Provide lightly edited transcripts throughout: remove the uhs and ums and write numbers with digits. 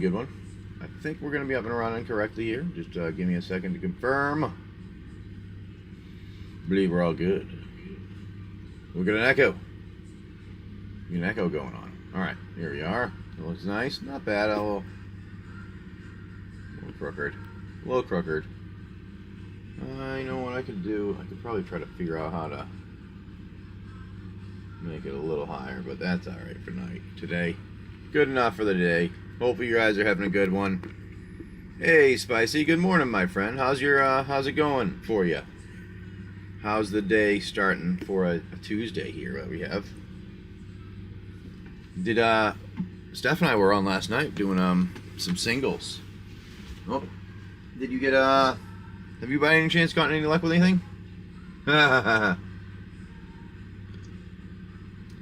good one. I think we're going to be up and running correctly here. Just give me a second to confirm. I believe we're all good. We've got an echo. An echo going on. Alright, here we are. It looks nice. Not bad. A little crooked. A little crooked. I know what I could do. I could probably try to figure out how to make it a little higher, but that's alright for today. Good enough for the day. Hopefully you guys are having a good one. Hey, Spicy. Good morning, my friend. How's it going for you? How's the day starting for a Tuesday here that we have? Did Steph and I were on last night doing some singles. Oh, did you get have you by any chance gotten any luck with anything? I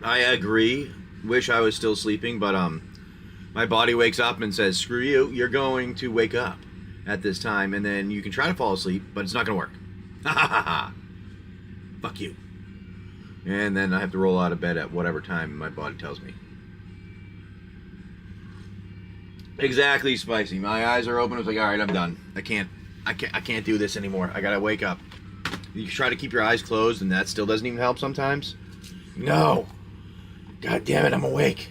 agree. Wish I was still sleeping, but my body wakes up and says, "Screw you! You're going to wake up at this time, and then you can try to fall asleep, but it's not going to work." Ha ha ha ha! Fuck you! And then I have to roll out of bed at whatever time my body tells me. Exactly, Spicy. My eyes are open. It's like, all right, I'm done. I can't do this anymore. I gotta wake up. You try to keep your eyes closed, and that still doesn't even help sometimes. No. God damn it, I'm awake.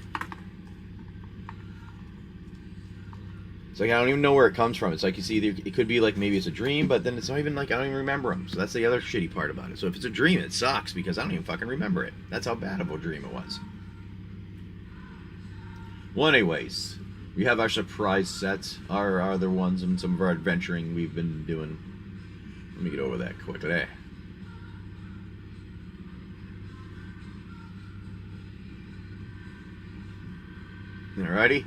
It's like I don't even know where it comes from. It's like it could be like maybe it's a dream, but then it's not even like I don't even remember them. So that's the other shitty part about it. So if it's a dream, it sucks because I don't even fucking remember it. That's how bad of a dream it was. Well, anyways, we have our surprise sets, our other ones, and some of our adventuring we've been doing. Let me get over that quickly. Alrighty.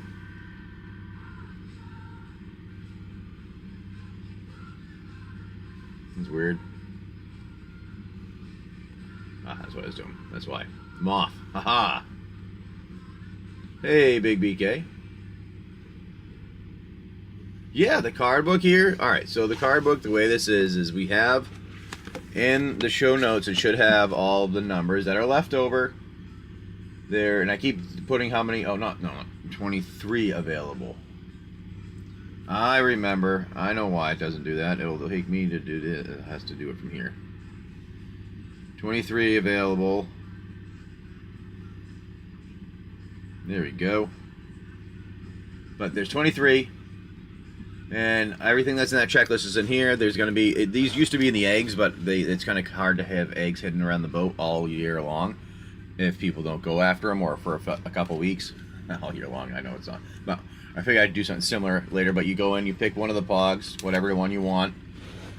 It's weird. Ah, that's what I was doing. That's why. Moth. Haha. Hey, Big BK. Yeah, the card book here. Alright, so the card book, the way this is we have in the show notes, it should have all the numbers that are left over there. And I keep putting how many? Oh, no, 23 available. I remember. I know why it doesn't do that. It'll take me to do this. It has to do it from here. 23 available. There we go. But there's 23. And everything that's in that checklist is in here. There's going to be... These used to be in the eggs, but it's kind of hard to have eggs hidden around the boat all year long if people don't go after them, or for a couple weeks. All year long, I know it's not. But I figured I'd do something similar later, but you go in, you pick one of the pogs, whatever one you want.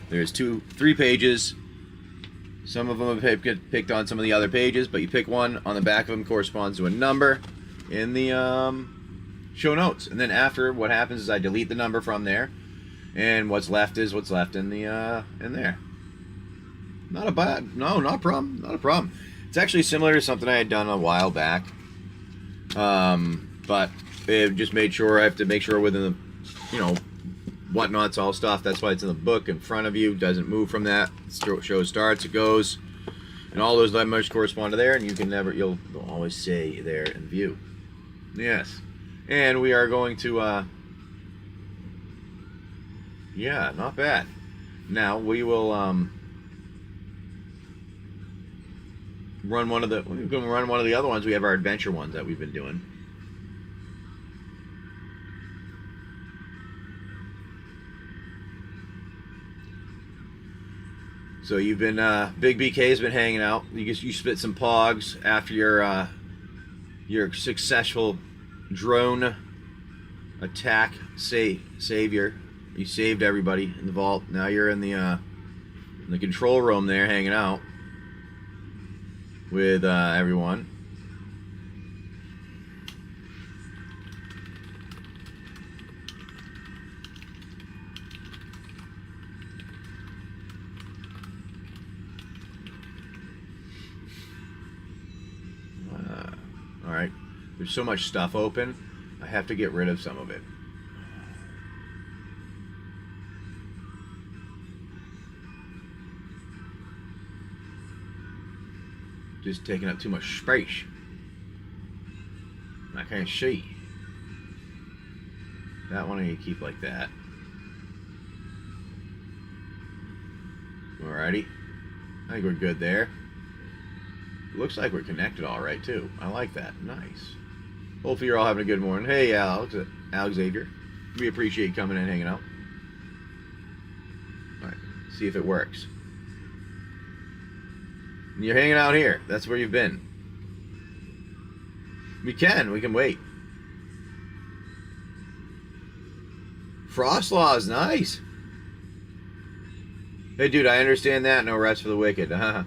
There's 3 pages. Some of them have picked on some of the other pages, but you pick one. On the back of them corresponds to a number in the show notes. And then after, what happens is I delete the number from there, and what's left is what's left in the in there. Not a problem. Not a problem. It's actually similar to something I had done a while back. But it just made sure I have to make sure within the, whatnot's all stuff. That's why it's in the book in front of you. Doesn't move from that. Show starts, it goes, and all those numbers correspond to there, and you'll always say there in view. Yes, and we are going to, yeah, not bad. Now we will run one of the other ones. We have our adventure ones that we've been doing. So you've been Big BK's been hanging out. You spit some pogs after your successful drone attack savior. You saved everybody in the vault. Now you're in the control room there, hanging out with everyone. All right. There's so much stuff open. I have to get rid of some of it. Just taking up too much space. I can't see. That one I can keep like that. Alrighty. I think we're good there. Looks like we're connected all right, too. I like that. Nice. Hopefully you're all having a good morning. Hey, Alex Xavier. We appreciate you coming in and hanging out. Alright, see if it works. And you're hanging out here. That's where you've been. We can wait. Frost Law is nice. Hey, dude, I understand that. No rest for the wicked. Ah,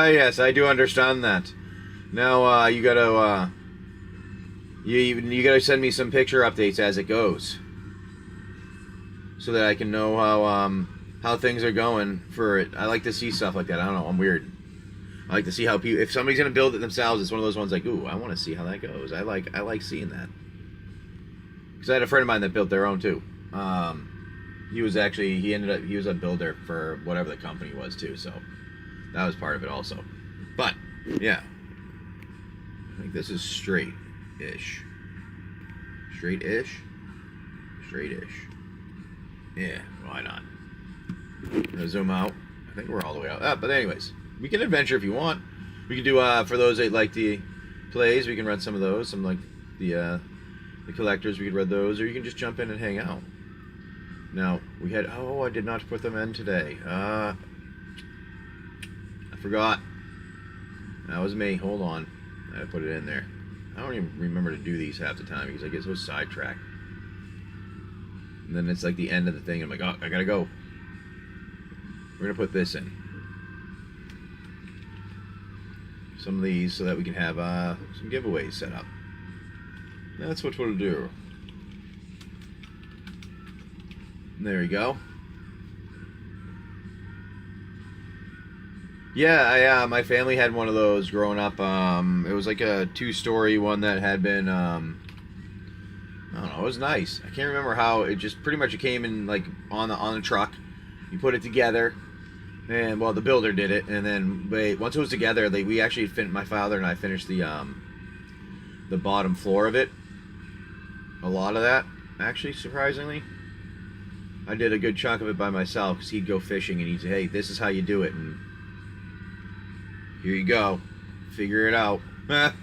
yes, I do understand that. Now, you gotta, you gotta send me some picture updates as it goes, so that I can know how things are going for it. I like to see stuff like that. I don't know. I'm weird. I like to see how people. If somebody's gonna build it themselves, it's one of those ones like, ooh, I want to see how that goes. I like seeing that. Because I had a friend of mine that built their own too. He was a builder for whatever the company was too, so that was part of it also. But yeah, I think this is straight-ish. Straight-ish? Straight-ish. Yeah, why not? I'm gonna zoom out. I think we're all the way out. But anyways, we can adventure if you want. We can do for those that like the plays, we can run some of those. Some like the collectors, we could read those, or you can just jump in and hang out. Now, we had... Oh, I did not put them in today. I forgot. That was me. Hold on. I had to put it in there. I don't even remember to do these half the time because I get so sidetracked. And then it's like the end of the thing. I'm like, oh, I gotta go. We're gonna put this in. Some of these so that we can have some giveaways set up. That's what we'll do. There we go. Yeah, my family had one of those growing up. It was like a 2-story one that had been, I don't know, it was nice. I can't remember how. It just pretty much it came in like on the truck. You put it together, and well, the builder did it, and then once it was together, we actually my father and I finished the bottom floor of it. A lot of that, actually, surprisingly. I did a good chunk of it by myself because he'd go fishing and he'd say, hey, this is how you do it, and here you go. Figure it out. Not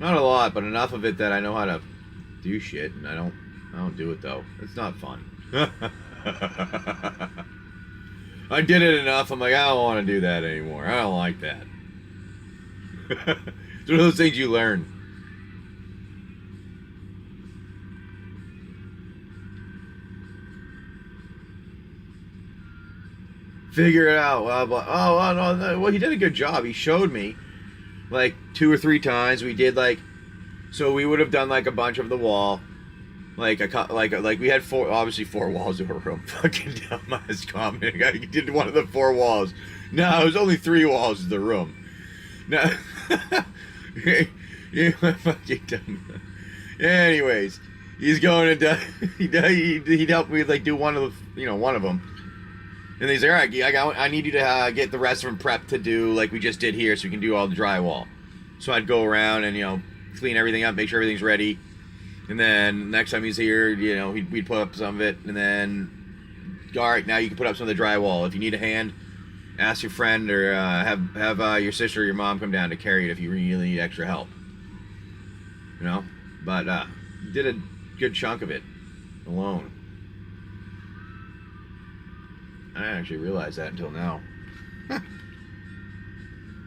a lot, but enough of it that I know how to do shit, and I don't do it though. It's not fun. I did it enough. I'm like, I don't want to do that anymore. I don't like that. It's one of those things you learn. Figure it out. Well, he did a good job. He showed me like 2 or 3 times. We did like, so we would have done like a bunch of the wall, like we had 4 walls of a room. Fucking dumbass comment. I did one of the 4 walls. No, it was only 3 walls of the room. No, you fucking dumb. Anyways, he's going to he'd help me like do one of them. And he's like, all right, I need you to get the rest of them prepped to do like we just did here so we can do all the drywall. So I'd go around and, clean everything up, make sure everything's ready. And then next time he's here, we'd put up some of it. And then, all right, now you can put up some of the drywall. If you need a hand, ask your friend or have your sister or your mom come down to carry it if you really need extra help. But did a good chunk of it alone. I didn't actually realize that until now.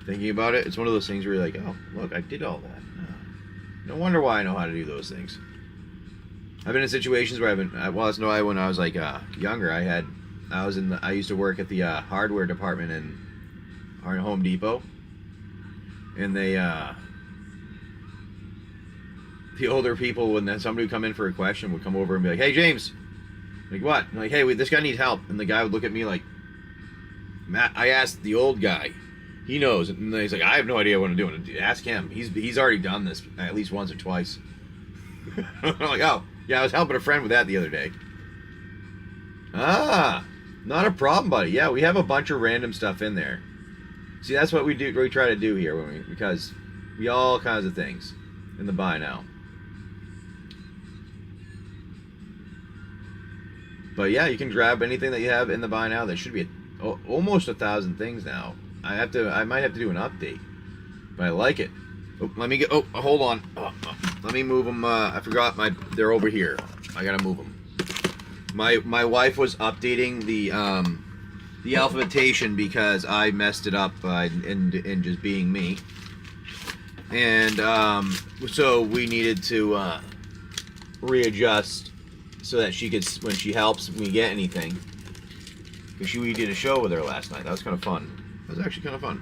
Thinking about it, it's one of those things where you're like, oh, look, I did all that. Oh. No wonder why I know how to do those things. I've been in situations where that's why when I was like younger, I used to work at the hardware department in Home Depot, and the older people, when somebody would come in for a question, would come over and be like, hey, James. Like, what? I'm like, hey, this guy needs help. And the guy would look at me like, Matt, I asked the old guy. He knows. And he's like, I have no idea what I'm doing. Ask him. He's already done this at least once or twice. I'm like, oh, yeah, I was helping a friend with that the other day. Ah, not a problem, buddy. Yeah, we have a bunch of random stuff in there. See, that's what we try to do here because we all kinds of things. in the buy now. But yeah, you can grab anything that you have in the buy now. There should be almost 1,000 things now. I might have to do an update, but I like it. Oh, let me get. Oh, hold on. Let me move them. I forgot they're over here. I gotta move them. My wife was updating the alphabetation because I messed it up in just being me, and so we needed to readjust so that she could, when she helps me get anything, because we did a show with her last night. That was kind of fun. That was actually kind of fun.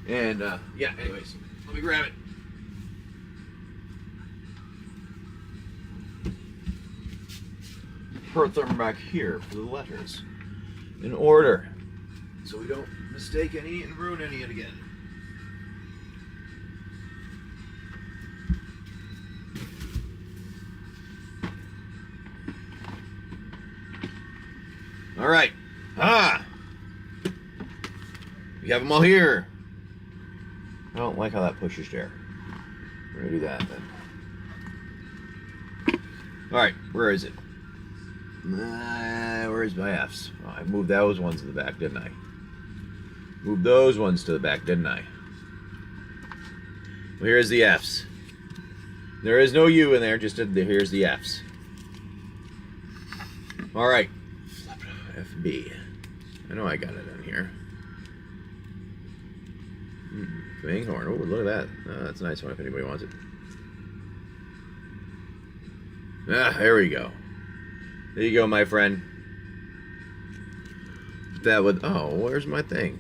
And yeah, anyways, let me grab it. Put them back here for the letters in order, so we don't mistake any and ruin any again. All right. We have them all here. I don't like how that pushes there. We're gonna do that then. All right, where is it? Where's my F's? Oh, I moved those ones to the back, didn't I? Moved those ones to the back, didn't I? Well, here's the F's. There is no U in there, just here's the F's. All right. FB. I know I got it in here. Fanghorn. Oh, look at that. Oh, that's a nice one if anybody wants it. There we go. There you go, my friend. That would. Oh, where's my thing?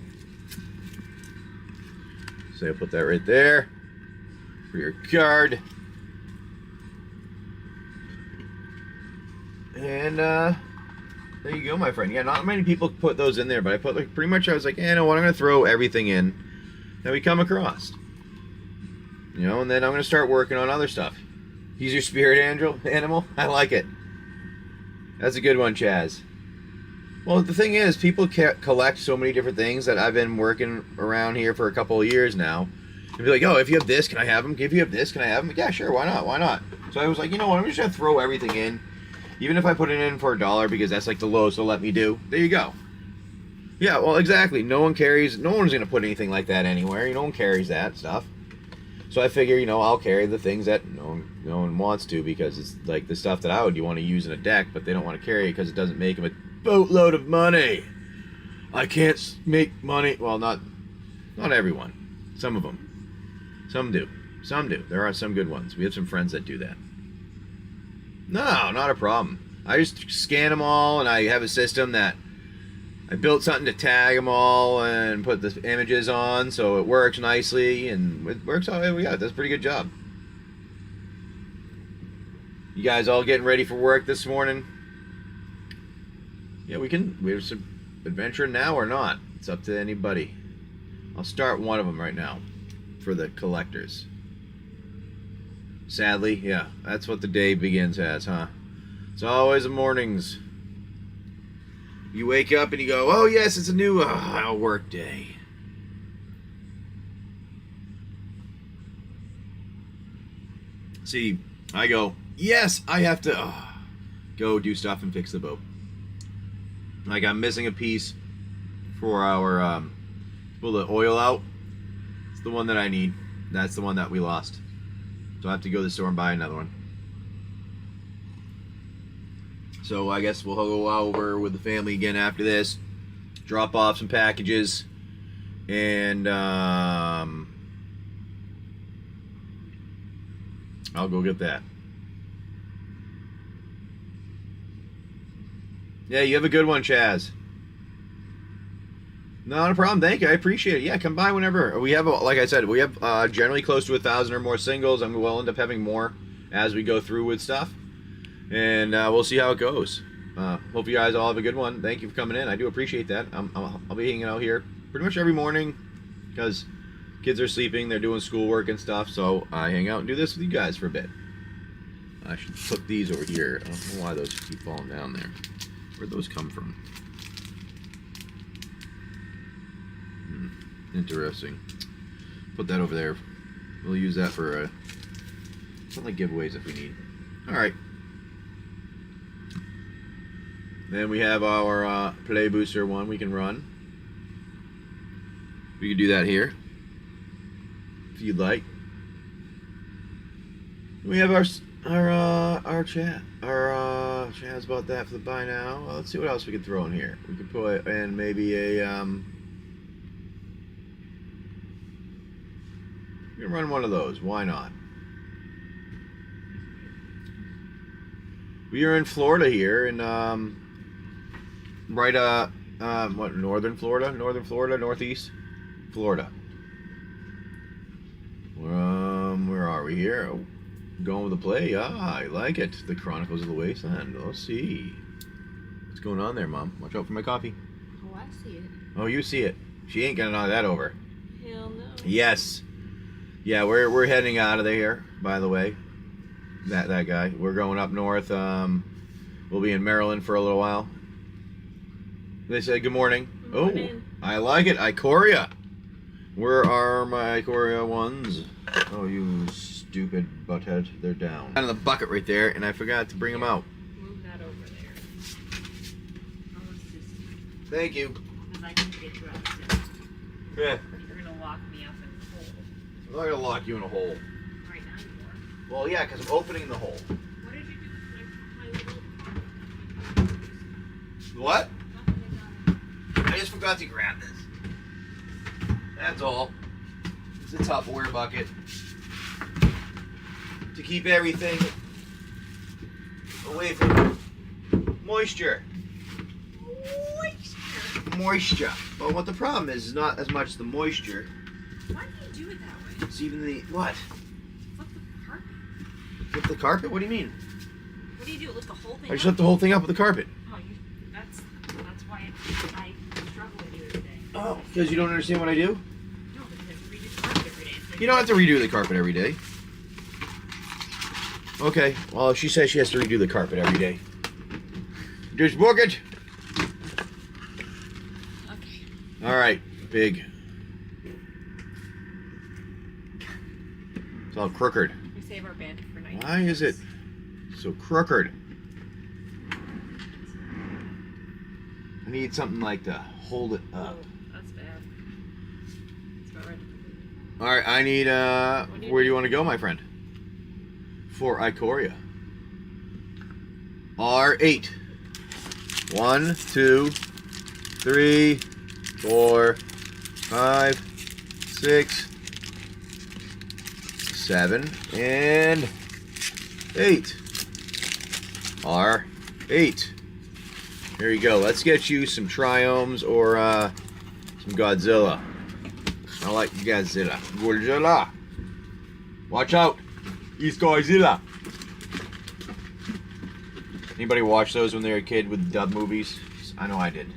So I'll put that right there for your card. And there you go, my friend. Yeah, not many people put those in there, but I put like pretty much. I was like, you know what? I'm gonna throw everything in that we come across. You know, and then I'm gonna start working on other stuff. He's your spirit animal. I like it. That's a good one, Chaz. Well, the thing is, people collect so many different things that I've been working around here for a couple of years now. And be like, oh, if you have this, can I have them? If you have this, can I have them? Yeah, sure, why not? Why not? So I was like, you know what? I'm just gonna throw everything in. Even if I put it in for $1 because that's like the lowest they'll let me do. There you go. Yeah, well, exactly. No one's going to put anything like that anywhere. No one carries that stuff. So I figure, you know, I'll carry the things that no one wants to, because it's like the stuff that I would want to use in a deck, but they don't want to carry it because it doesn't make them a boatload of money. I can't make money. Well, not everyone. Some of them. Some do. Some do. There are some good ones. We have some friends that do that. No, not a problem. I just scan them all, and I have a system that I built something to tag them all and put the images on, so it works nicely, and it works out. Yeah, it does a pretty good job. You guys all getting ready for work this morning? Yeah, we have some adventure now or not. It's up to anybody. I'll start one of them right now for the collectors. Sadly, yeah, that's what the day begins as, huh? It's always the mornings. You wake up and you go, oh yes, it's a new work day. See, I go, yes, I have to go do stuff and fix the boat. Like, I'm missing a piece for our pull the oil out. It's the one that I need. That's the one that we lost. So I have to go to the store and buy another one. So I guess we'll go over with the family again after this. Drop off some packages. And I'll go get that. Yeah, you have a good one, Chaz. Not a problem. Thank you. I appreciate it. Yeah, come by whenever. We have, like I said, we have generally close to 1,000 or more singles. And we'll end up having more as we go through with stuff. And we'll see how it goes. Hope you guys all have a good one. Thank you for coming in. I do appreciate that. I'll be hanging out here pretty much every morning because kids are sleeping. They're doing schoolwork and stuff. So I hang out and do this with you guys for a bit. I should put these over here. I don't know why those keep falling down there. Where'd those come from? Interesting. Put that over there. We'll use that for Something like giveaways if we need. Alright. Then we have our Play Booster one we can run. We can do that here, if you'd like. We have our chat. Our chat's about that for the buy now. Well, let's see what else we can throw in here. We could put in maybe a we can run one of those. Why not? We are in Florida here, in right what, northern Florida, northeast Florida. Where are we here? Oh, going with the play. Ah, I like it. The Chronicles of the Wasteland. Let's see. What's going on there, Mom? Watch out for my coffee. Oh, I see it. Oh, you see it. She ain't gonna knock that over. Hell no. Yes. Yeah, we're heading out of there, by the way. That guy. We're going up north. We'll be in Maryland for a little while. They said good morning. Good morning. Oh, I like it. Ikoria. Where are my Ikoria ones? Oh, you stupid butthead. They're down. Out of the bucket right there, and I forgot to bring them out. Move that over there. Thank you. Because I can get you upstairs. Yeah. You're going to lock me up in the hole. I'm not going to lock you in a hole. Right now you are. Well, yeah, because I'm opening the hole. What did you do with my little What? I just forgot to grab this. That's all. It's a Tupperware bucket to keep everything away from moisture. Moisture. But what the problem is not as much the moisture. Why do you do it that way? It's even the what? Flip the carpet. Flip the carpet? What do you mean? What do you do? Lift the whole thing I just up? lift the whole thing up with the carpet. Oh, that's why I struggle with you today. Oh, because you don't understand what I do? No, because you redo the carpet every day. So You don't have to redo the carpet every day. Okay, well, she says she has to redo the carpet every day. Just book it. Okay. All right, big. It's all crooked. We save our band for night. Why is it so crooked? I need something like to hold it up. Oh, that's bad. It's about ready. All right, I need, where do you want to go, my friend? For Ikoria. R8. 1, 2, 3, 4, 5, 6, 7, and 8. R8. Here you go. Let's get you some Triomes or some Godzilla. I like Godzilla. Godzilla. Watch out. He's Godzilla. Anybody watch those when they were a kid with dub movies? I know I did.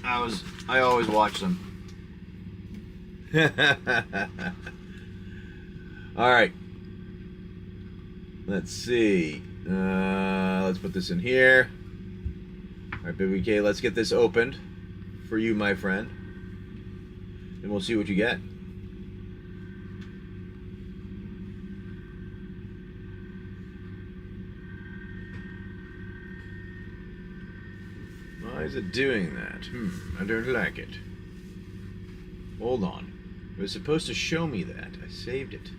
I always watched them. Alright. Let's see. Let's put this in here. Alright, Baby K, let's get this opened for you, my friend. And we'll see what you get. Why is it doing that? I don't like it. Hold on. It was supposed to show me that. I saved it.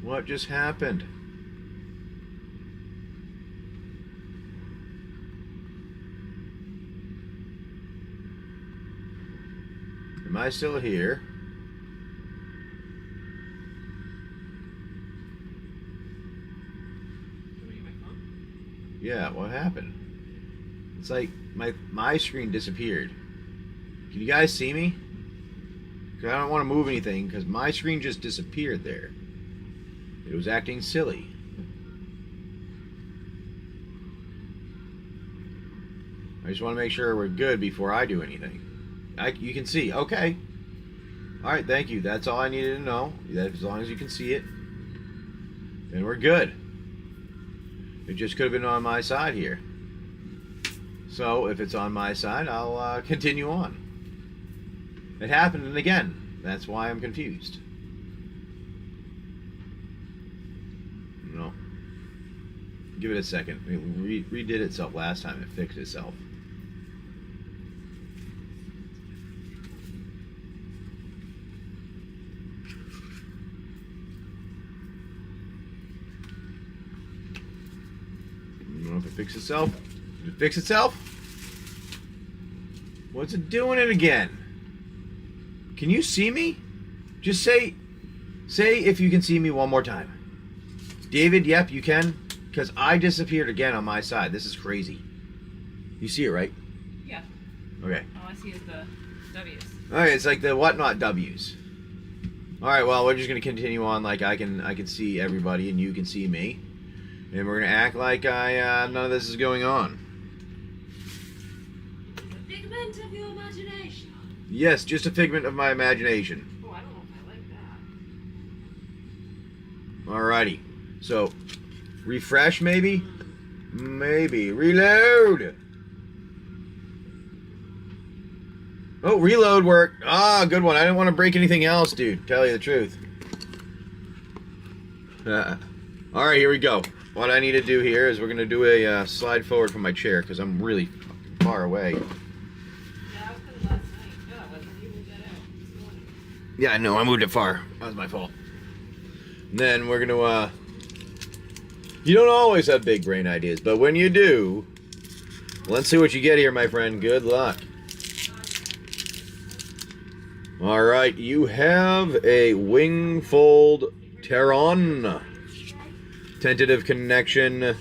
What just happened? Am I still here? Yeah, what happened? It's like my screen disappeared. Can you guys see me? 'Cause I don't want to move anything because my screen just disappeared there. It was acting silly. I just want to make sure we're good before I do anything. You can see. Okay. Alright, thank you. That's all I needed to know. As long as you can see it, then we're good. It just could have been on my side here. So, if it's on my side, I'll continue on. It happened again. That's why I'm confused. No. Give it a second. It redid itself last time. It fixed itself. I don't know if it fixed itself. Did it fix itself? What's it doing it again? Can you see me? Just say if you can see me one more time. David, yep, you can. Because I disappeared again on my side. This is crazy. You see it, right? Yeah. Okay. All I see is the W's. Alright, it's like the whatnot W's. Alright, well, we're just going to continue on like I can see everybody and you can see me. And we're going to act like none of this is going on. A figment of your imagination. Yes, just a figment of my imagination. Oh, I don't know if I like that. Alrighty. So, refresh maybe? Maybe. Reload! Oh, reload worked. Ah, good one. I didn't want to break anything else, dude. Tell you the truth. Alright, here we go. What I need to do here is we're going to do a slide forward from my chair because I'm really far away. Yeah, I was last night. No, that wasn't. You moved that out this morning. Yeah, I know. I moved it far. That was my fault. And then we're going to, you don't always have big brain ideas, but when you do, let's see what you get here, my friend. Good luck. Alright, you have a Wingfold Terron. Tentative Connection.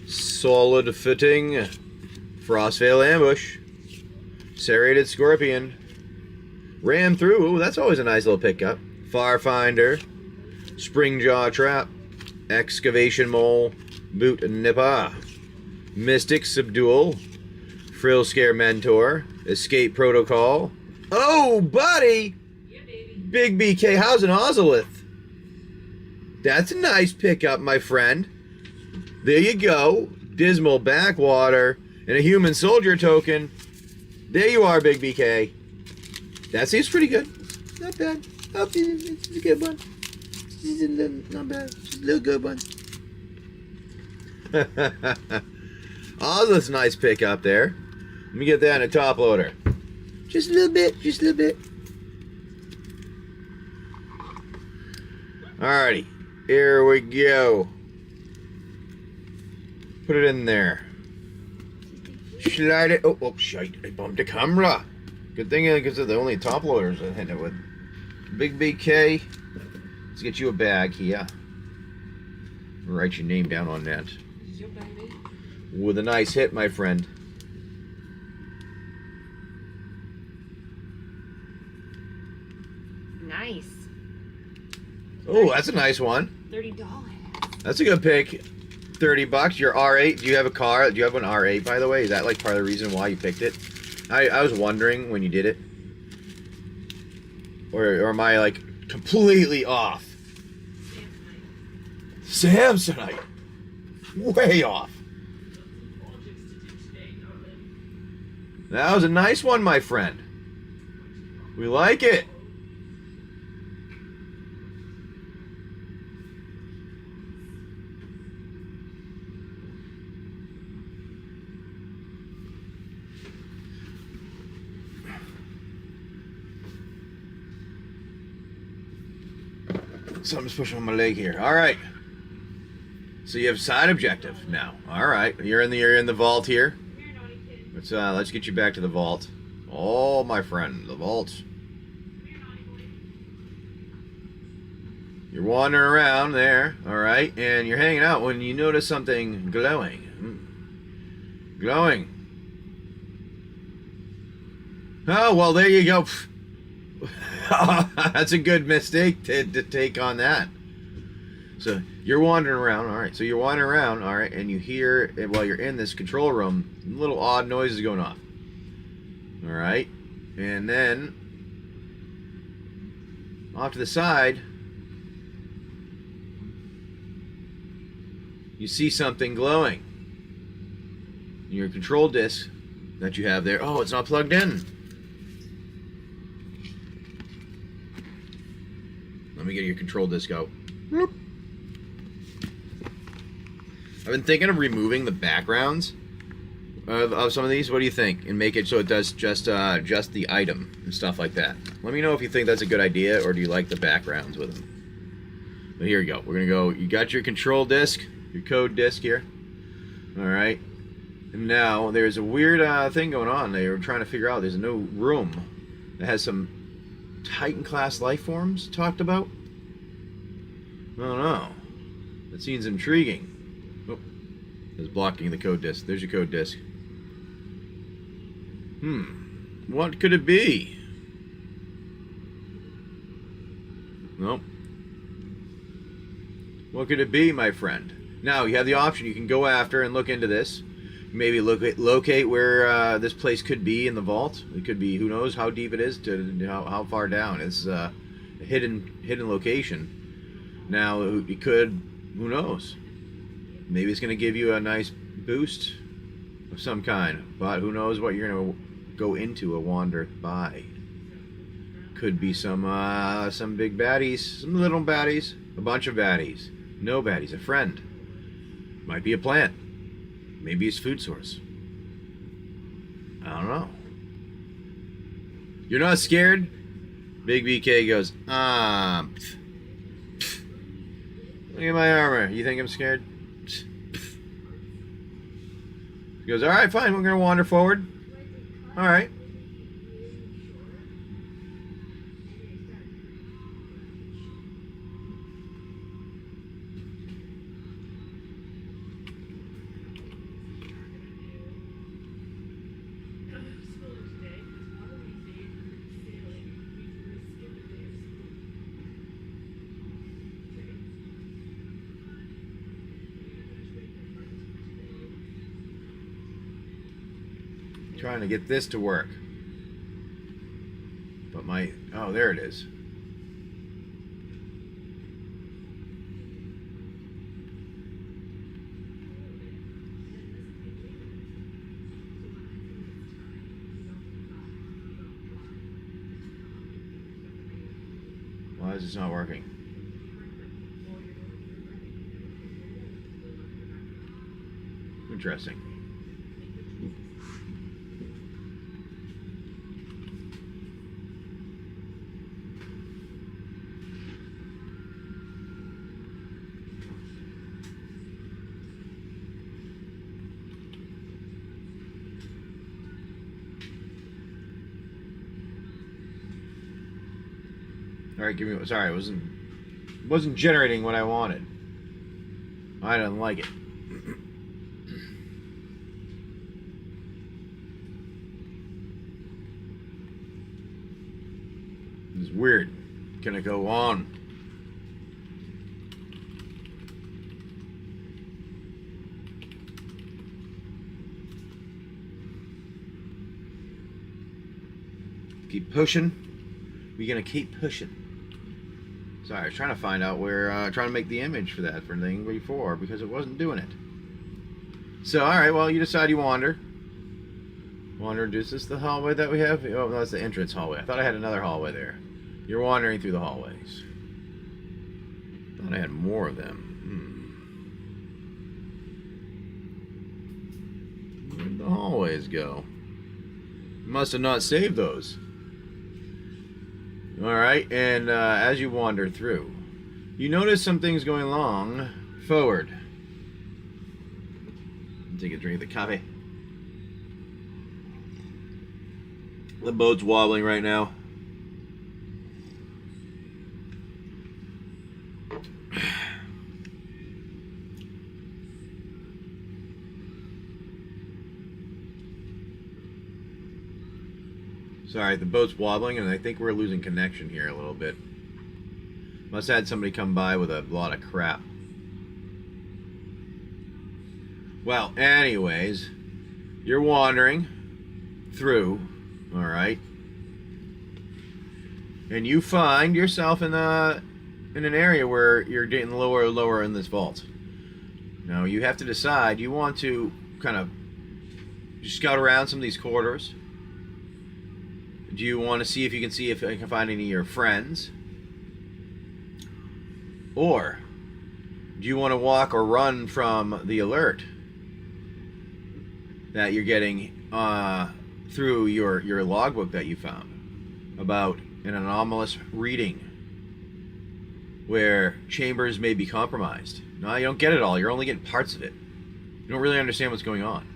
Solid Footing. Frostveil Ambush. Serrated Scorpion. Ram Through. Ooh, that's always a nice little pickup. Farfinder. Springjaw Trap. Excavation Mole. Boot Nipah. Mystic Subdual. Frill Scare Mentor. Escape Protocol. Oh, buddy! Yeah, baby. Big BK, how's an Ozolith? That's a nice pickup, my friend. There you go. Dismal Backwater and a Human Soldier token. There you are, Big BK. That seems pretty good. Not bad. Oh, it's a good one. Not bad. Just a little good one. Ozolith's a nice pickup there. Let me get that in a top loader. Just a little bit, just a little bit. Alrighty, here we go. Put it in there. Slide it. Oh, shite. I bumped the camera. Good thing because they're the only top loaders I hit it with. Big BK. Let's get you a bag here. Write your name down on that. Is your baby? With a nice hit, my friend. Nice. Oh, that's a nice one. $30. That's a good pick. $30. Your R8. Do you have a car? Do you have an R8, by the way? Is that like part of the reason why you picked it? I was wondering when you did it. Or am I like completely off? Samsonite. Way off. That was a nice one, my friend. We like it. Something's pushing on my leg here. All right. So you have side objective now. All right. You're in the vault here. Let's get you back to the vault. Oh, my friend, the vault. You're wandering around there. All right, and you're hanging out when you notice something glowing. Glowing. Oh, well, there you go. That's a good mistake to take on that. So you're wandering around, all right. So you're wandering around, all right, and you hear while you're in this control room, little odd noises going off. All right, and then off to the side, you see something glowing. Your control disc that you have there. Oh, it's not plugged in. Let me get your control disc out. Bloop. I've been thinking of removing the backgrounds of some of these. What do you think? And make it so it does just the item and stuff like that. Let me know if you think that's a good idea, or do you like the backgrounds with them. But here we go. We're gonna go. You got your control disc, your code disc here. All right. And now there's a weird thing going on. They were trying to figure out. There's a new room that has some Titan class life forms talked about. I don't know. That seems intriguing. Oh, it's blocking the code disc. There's your code disc. What could it be? Nope. What could it be, my friend? Now, you have the option. You can go after and look into this. Maybe locate where this place could be in the vault. It could be, who knows how deep it is, to how far down. It's a hidden location. Now, it could, who knows? Maybe it's going to give you a nice boost of some kind. But who knows what you're going to go into a wander by. Could be some big baddies, some little baddies, a bunch of baddies, no baddies, a friend. Might be a plant. Maybe it's food source. I don't know. You're not scared? Big BK goes, look at my armor. You think I'm scared? He goes, alright, fine, we're going to wander forward. Alright. Trying to get this to work, but oh, there it is. Why is this not working? Interesting. All right, sorry, it wasn't generating what I wanted. I didn't like it. It's weird. Can it go on? Keep pushing. We're gonna keep pushing. Sorry, I was trying to find out where, trying to make the image for that for thing before, because it wasn't doing it. So, alright, well, you decide you wander. Wander, is this the hallway that we have? Oh, no, that's the entrance hallway. I thought I had another hallway there. You're wandering through the hallways. Thought I had more of them. Where'd the hallways go? Must have not saved those. Alright, and as you wander through, you notice some things going along forward. Take a drink of the coffee. The boat's wobbling right now. Sorry, the boat's wobbling, and I think we're losing connection here a little bit. Must have had somebody come by with a lot of crap. Well, anyways, you're wandering through, alright? And you find yourself in an area where you're getting lower and lower in this vault. Now, you have to decide, you want to kind of scout around some of these corridors. Do you want to see if you can find any of your friends? Or do you want to walk or run from the alert that you're getting through your logbook that you found about an anomalous reading where chambers may be compromised? No, you don't get it all. You're only getting parts of it. You don't really understand what's going on.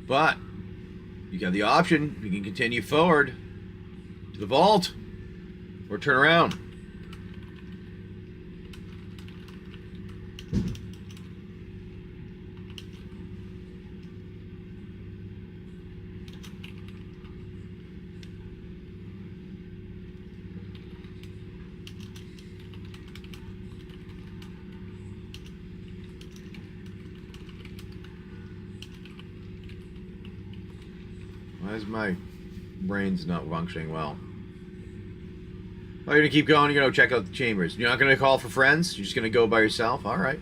But you have the option. You can continue forward to the vault or turn around. Why is my brain's not functioning well? Oh, you're gonna keep going, you're gonna check out the chambers. You're not gonna call for friends? You're just gonna go by yourself? Alright.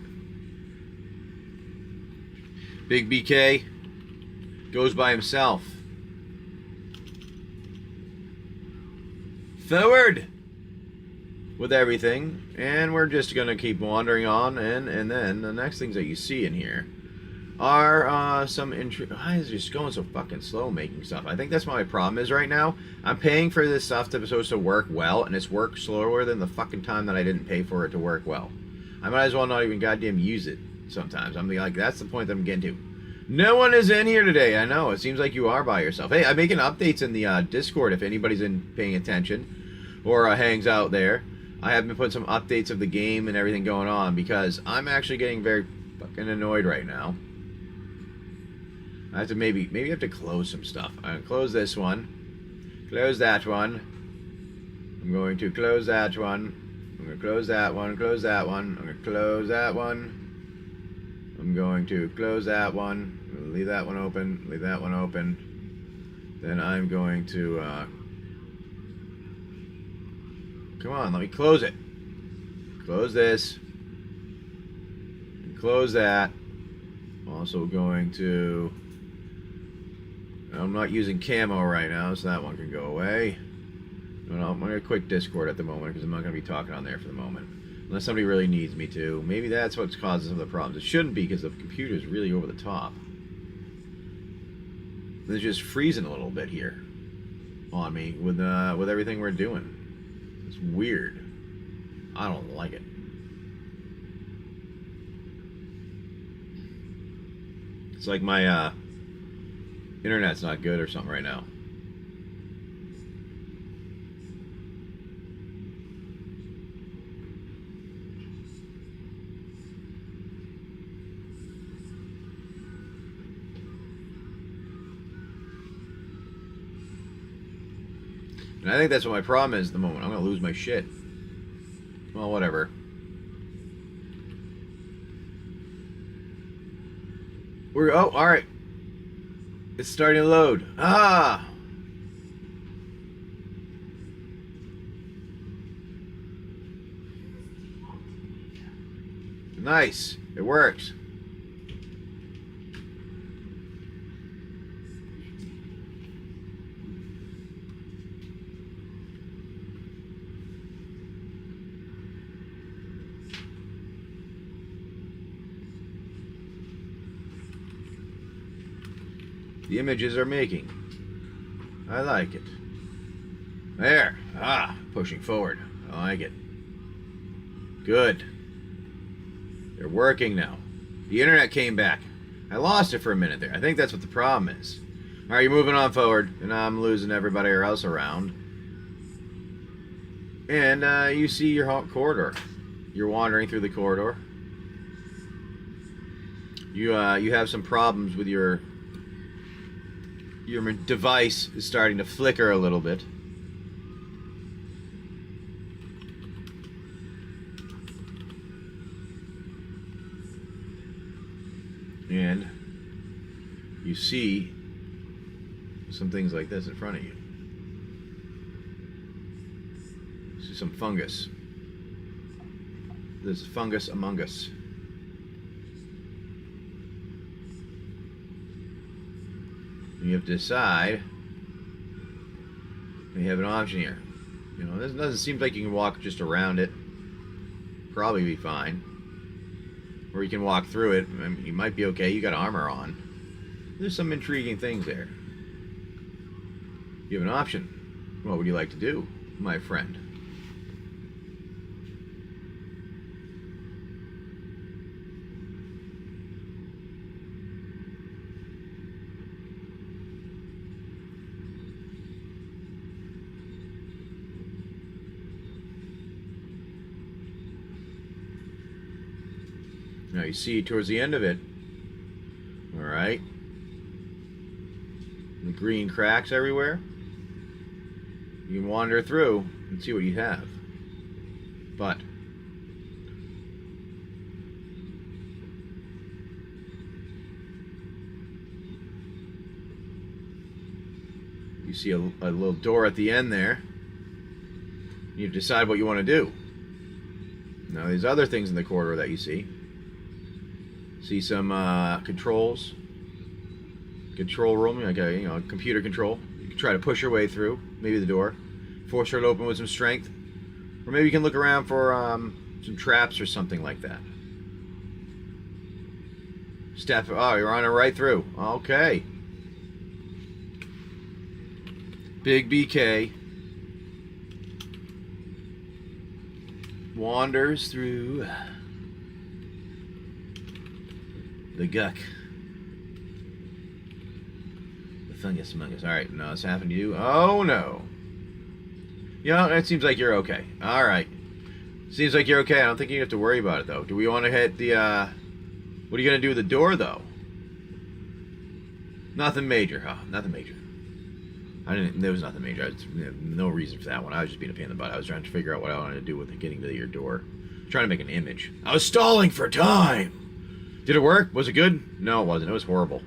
Big BK goes by himself. Forward with everything. And we're just gonna keep wandering on, and then the next things that you see in here are some why is it just going so fucking slow making stuff? I think that's what my problem is right now. I'm paying for this stuff to be supposed to work well, and it's worked slower than the fucking time that I didn't pay for it to work well. I might as well not even goddamn use it sometimes. I'm like, that's the point that I'm getting to. No one is in here today. I know. It seems like you are by yourself. Hey, I'm making updates in the Discord if anybody's paying attention or hangs out there. I have been putting some updates of the game and everything going on because I'm actually getting very fucking annoyed right now. I have to maybe I have to close some stuff. I'm going to close this one. Close that one. I'm going to close that one. I'm going to close that one. Close that one. I'm going to close that one. I'm going to close that one. I'm going to leave that one open. Leave that one open. Then I'm going to... come on, let me close it. Close this. And close that. Also going to... I'm not using camo right now, so that one can go away. No, I'm going to quit Discord at the moment because I'm not going to be talking on there for the moment. Unless somebody really needs me to. Maybe that's what's causing some of the problems. It shouldn't be because the computer is really over the top. It's just freezing a little bit here on me with everything we're doing. It's weird. I don't like it. It's like my internet's not good or something right now. And I think that's what my problem is at the moment. I'm going to lose my shit. Well, whatever. Oh, alright. It's starting to load. Ah! Nice. It works. The images are making. I like it. There. Ah, pushing forward. I like it. Good. They're working now. The internet came back. I lost it for a minute there. I think that's what the problem is. Alright, you're moving on forward, and I'm losing everybody else around. And you see your corridor. You're wandering through the corridor. You have some problems with your device is starting to flicker a little bit. And you see some things like this in front of you. You see some fungus. There's fungus among us. You have to decide. You have an option here. You know, it doesn't seem like you can walk just around it. Probably be fine. Or you can walk through it. I mean, you might be okay. You got armor on. There's some intriguing things there. You have an option. What would you like to do, my friend? Now you see towards the end of it, all right, the green cracks everywhere. You can wander through and see what you have. But you see a little door at the end there. You decide what you want to do. Now there's other things in the corridor that you see. See some controls. Control room, like a computer control. You can try to push your way through, maybe the door. Force her to open with some strength. Or maybe you can look around for some traps or something like that. Step, oh, you're on it right through. Okay. Big BK wanders through the guck. The fungus among us. Alright, no, it's happened to you. Oh no. You know, it seems like you're okay. Alright. Seems like you're okay. I don't think you have to worry about it though. Do we want to hit the what are you gonna do with the door though? Nothing major, huh? Nothing major. There was nothing major. No reason for that one. I was just being a pain in the butt. I was trying to figure out what I wanted to do with getting to your door. Trying to make an image. I was stalling for time. Did it work? Was it good? No, it wasn't. It was horrible.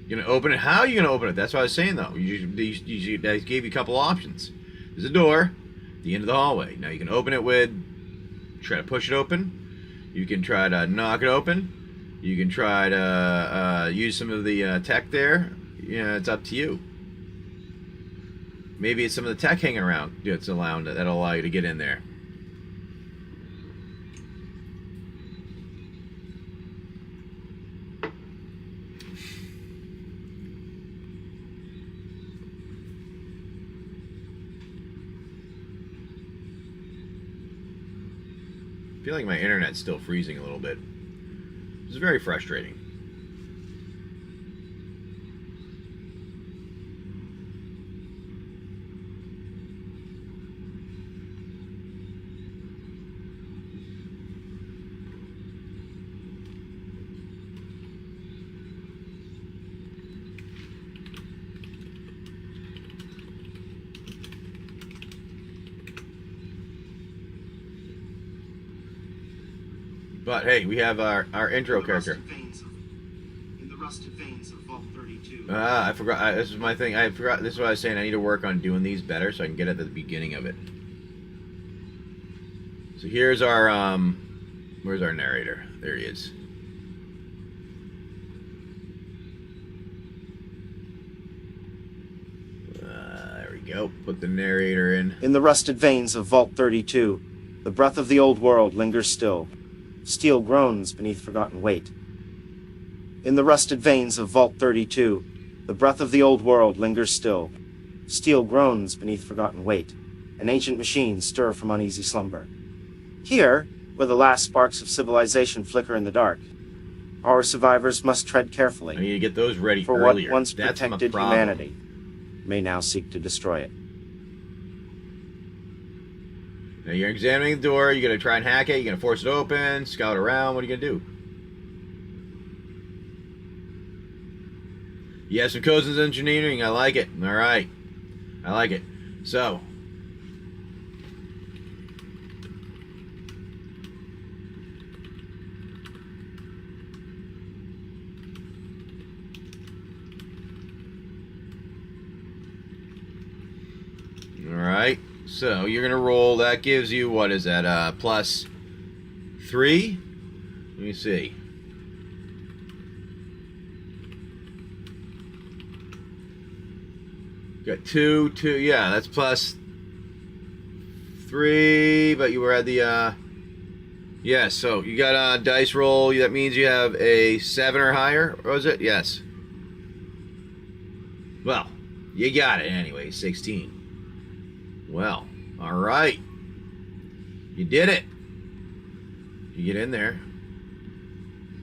You're gonna open it? How are you gonna open it? That's what I was saying though. I gave you a couple options. There's a door at the end of the hallway. Now you can open it with, try to push it open. You can try to knock it open. You can try to use some of the tech there. Yeah, it's up to you. Maybe it's some of the tech hanging around that'll allow you to get in there. I feel like my internet's still freezing a little bit. This is very frustrating. But hey, we have our intro character. In the rusted veins of Vault 32. I forgot. This is my thing. I forgot. This is what I was saying. I need to work on doing these better so I can get at the beginning of it. So here's our where's our narrator? There he is. There we go. Put the narrator in. In the rusted veins of Vault 32, the breath of the old world lingers still. Steel groans beneath forgotten weight. In the rusted veins of Vault 32, the breath of the old world lingers still. Steel groans beneath forgotten weight, and ancient machines stir from uneasy slumber. Here, where the last sparks of civilization flicker in the dark, our survivors must tread carefully. I need to get those ready for earlier. what once That's protected humanity may now seek to destroy it. Now you're examining the door, you're going to try and hack it, you're going to force it open, scout around, what are you going to do? You have some codes in engineering, I like it. Alright. I like it. So. So you're gonna roll. That gives you, what is that? Plus 3. Let me see. Got 2, 2. Yeah, that's plus 3. But you were at the. Yeah. So you got a dice roll. That means you have a 7 or higher. Or was it? Yes. Well, you got it anyway. 16. Well, all right. You did it. You get in there.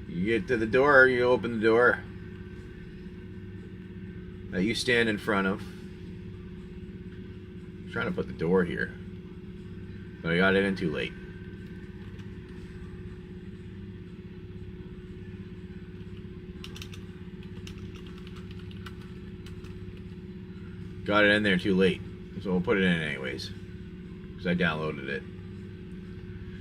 You get to the door. You open the door that you stand in front of. I'm trying to put the door here, but I got it in too late. Got it in there too late. So we'll put it in anyways, because I downloaded it.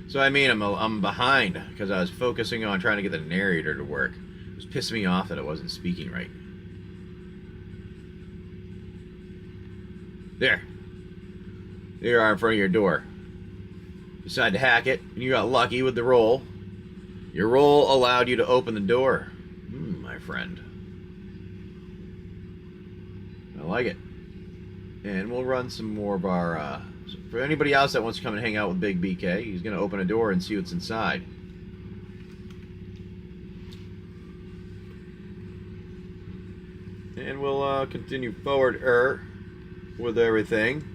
So I mean, I'm behind because I was focusing on trying to get the narrator to work. It was pissing me off that it wasn't speaking right. There you are in front of your door. Decided to hack it, and you got lucky with the roll. Your roll allowed you to open the door. My friend. I like it. And we'll run some more of our, for anybody else that wants to come and hang out with Big BK, he's going to open a door and see what's inside. And we'll continue forward with everything.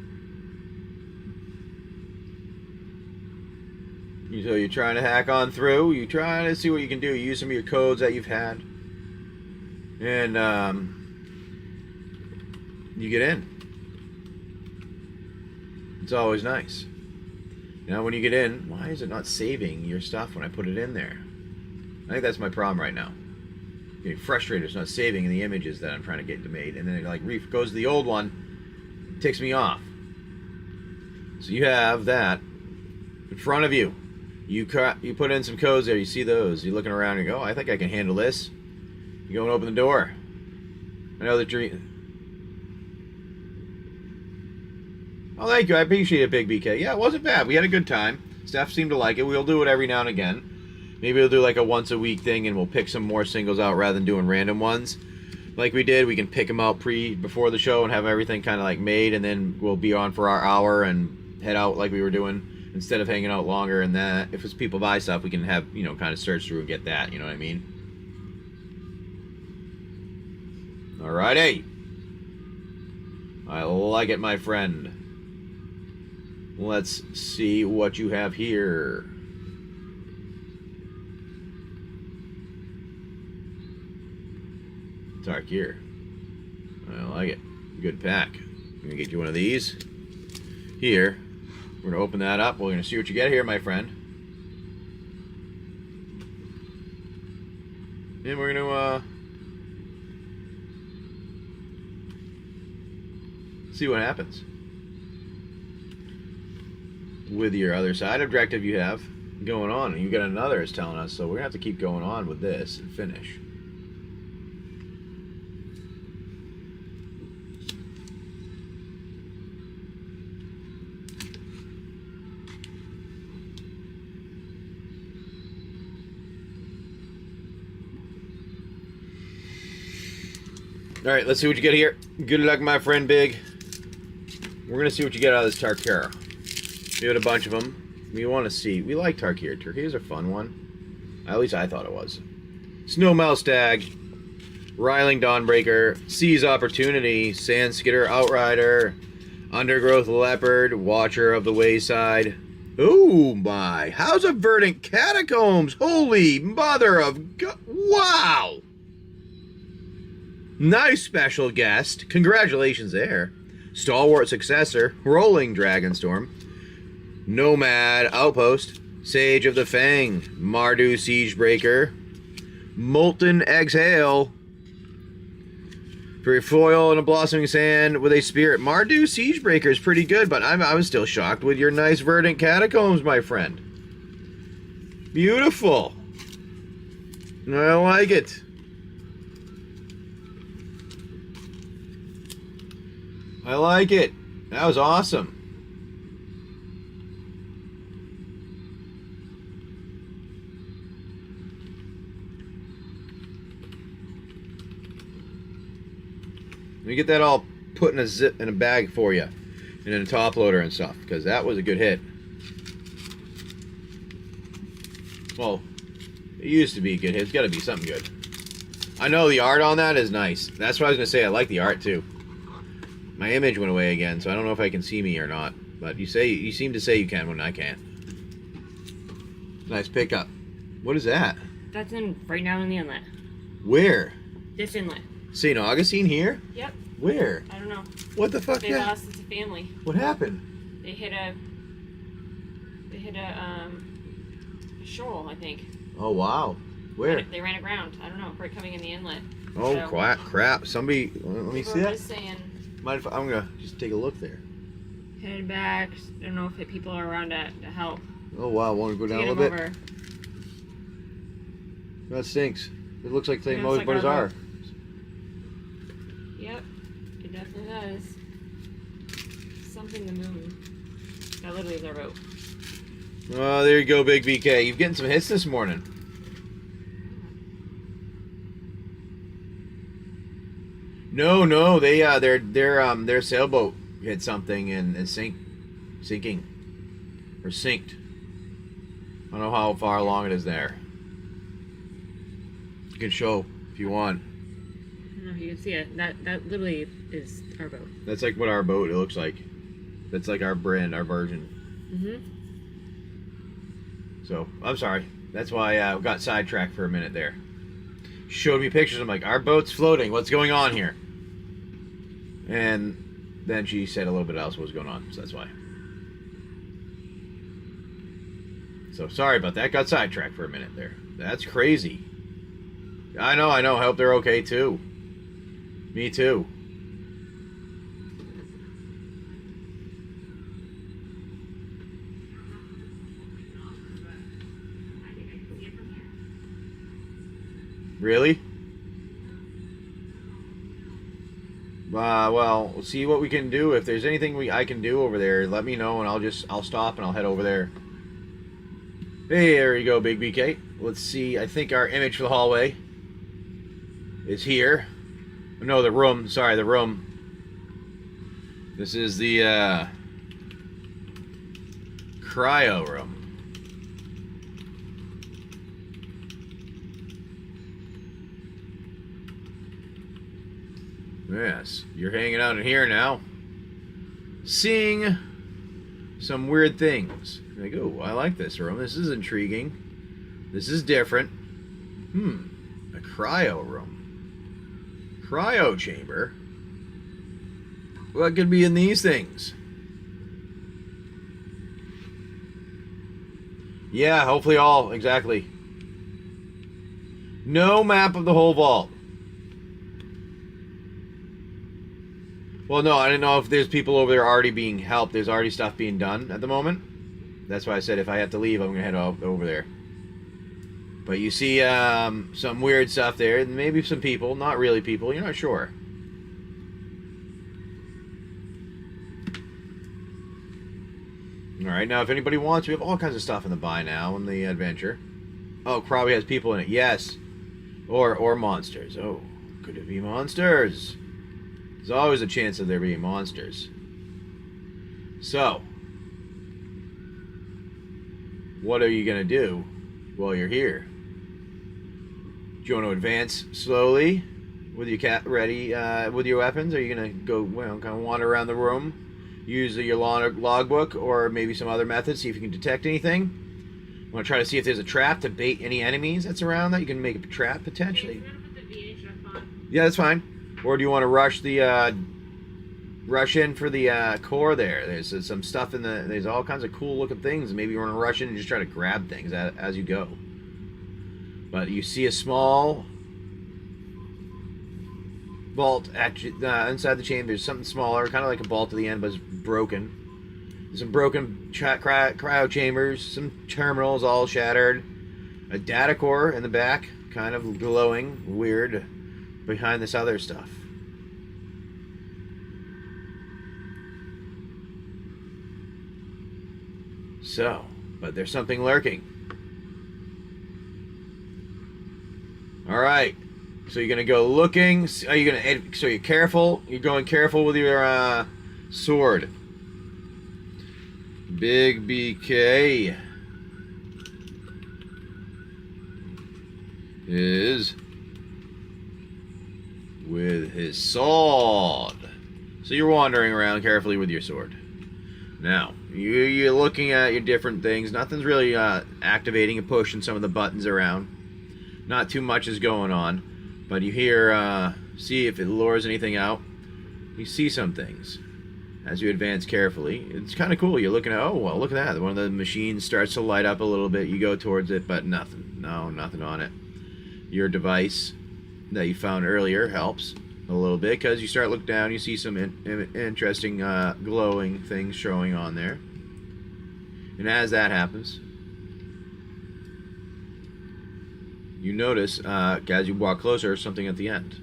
So you're trying to hack on through, you're trying to see what you can do, use some of your codes that you've had. And you get in. It's always nice. Now when you get in, why is it not saving your stuff when I put it in there? I think that's my problem right now. Getting frustrated, it's not saving the images that I'm trying to get made, and then it like goes to the old one, it ticks me off. So you have that in front of you. You put in some codes there, you see those, you're looking around and you go, oh, I think I can handle this. You go and open the door. I know the dream. Oh, thank you. I appreciate it, Big BK. Yeah, it wasn't bad. We had a good time. Steph seemed to like it. We'll do it every now and again. Maybe we'll do like a once-a-week thing, and we'll pick some more singles out rather than doing random ones. Like we did, we can pick them out before the show and have everything kind of like made, and then we'll be on for our hour and head out like we were doing instead of hanging out longer. And that, if it's people buy stuff, we can have, you know, kind of search through and get that. You know what I mean? Alrighty. I like it, my friend. Let's see what you have here. Tarkir. I like it. Good pack. I'm going to get you one of these. Here. We're going to open that up. We're going to see what you get here, my friend. And we're going to see what happens. With your other side objective you have going on, and you got another is telling us, so we're gonna have to keep going on with this and finish. All right, let's see what you get here. Good luck, my friend Big. We're gonna see what you get out of this Tarkir. We had a bunch of them. We want to see. We like Tarkir. Tarkir's a fun one. At least I thought it was. Snowmouse Stag, Riling Dawnbreaker, Seize Opportunity, Sand Skidder Outrider, Undergrowth Leopard, Watcher of the Wayside. Oh my! How's a Verdant Catacombs? Holy mother of God! Wow! Nice special guest. Congratulations there. Stalwart Successor, Rolling Dragonstorm, Nomad Outpost, Sage of the Fang, Mardu Siegebreaker, Molten Exhale, for your foil and a Blossoming Sand with a Spirit. Mardu Siegebreaker is pretty good, but I was still shocked with your nice Verdant Catacombs, my friend. Beautiful. I like it. I like it. That was awesome. me get that all put in a bag for you, and in a top loader and stuff, because that was a good hit. Well, it used to be a good hit. It's got to be something good. I know the art on that is nice. That's what I was gonna say. I like the art too. My image went away again, so I don't know if I can see me or not. But you seem to say you can when I can't. Nice pickup. What is that? That's right now in the inlet. Where? This inlet. St. Augustine here? Yep. Where? I don't know. What the fuck? They lost it to family. What happened? They hit a shoal, I think. Oh wow. Where? They ran aground. I don't know. Right coming in the inlet. Oh so, crap! Somebody, let me see that. Just saying. Mind if I'm gonna just take a look there? Headed back. I don't know if people are around to help. Oh wow, want to go down a little bit? That stinks. It looks like St. Mo's Bazaar. Yep, it definitely does. Something the moon. That literally is our boat. Oh, there you go, Big BK. You're getting some hits this morning. No, their sailboat hit something and sinking or sinked. I don't know how far along it is there. You can show if you want. I don't know if you can see it. That literally is our boat. That's like what our boat looks like. That's like our brand, our version. So I'm sorry. That's why I got sidetracked for a minute there. Showed me pictures. I'm like, our boat's floating. What's going on here? And then she said a little bit else what was going on. So that's why. So sorry about that. Got sidetracked for a minute there. That's crazy. I know. I hope they're okay too. Me too. Really? Well, we'll see what we can do. If there's anything I can do over there, let me know, and I'll stop and I'll head over there. Hey, there you go, Big BK. Let's see. I think our image for the hallway is here. No, the room. Sorry, the room. This is the cryo room. Yes, you're hanging out in here now, seeing some weird things. Like, oh, I like this room. This is intriguing. This is different. A cryo room. Cryo chamber? What could be in these things? Yeah, hopefully all, exactly. No map of the whole vault. Well, no, I didn't know if there's people over there already being helped. There's already stuff being done at the moment. That's why I said if I have to leave, I'm going to head over there. But you see some weird stuff there. And maybe some people. Not really people. You're not sure. Alright, now if anybody wants, we have all kinds of stuff in the buy now in the adventure. Oh, probably has people in it. Yes. Or monsters. Oh, could it be monsters? There's always a chance of there being monsters. So, what are you going to do while you're here? Do you want to advance slowly with your cat ready with your weapons? Are you going to go, well, kind of wander around the room, use your logbook, or maybe some other method, see if you can detect anything? Want to try to see if there's a trap to bait any enemies that's around that you can make a trap potentially? Yeah, that's fine. Or do you want to rush in for the core there? There's some stuff in the... There's all kinds of cool looking things. Maybe you want to rush in and just try to grab things as you go. But you see a small vault inside the chamber. There's something smaller, kind of like a vault at the end, but it's broken. There's some broken cryo chambers, some terminals all shattered. A data core in the back, kind of glowing, weird, behind this other stuff. So, but there's something lurking. Alright. So you're gonna go looking. Are you gonna? So you're careful. You're going careful with your sword. Big BK is with his sword. So you're wandering around carefully with your sword. Now, you're looking at your different things. Nothing's really activating and pushing some of the buttons around. Not too much is going on. But you hear, see if it lures anything out. You see some things as you advance carefully. It's kind of cool. You're looking at, oh, well, look at that. One of the machines starts to light up a little bit. You go towards it, but nothing. No, nothing on it. Your device that you found earlier helps a little bit because you start looking down. You see some interesting glowing things showing on there. And as that happens, you notice, as you walk closer, something at the end.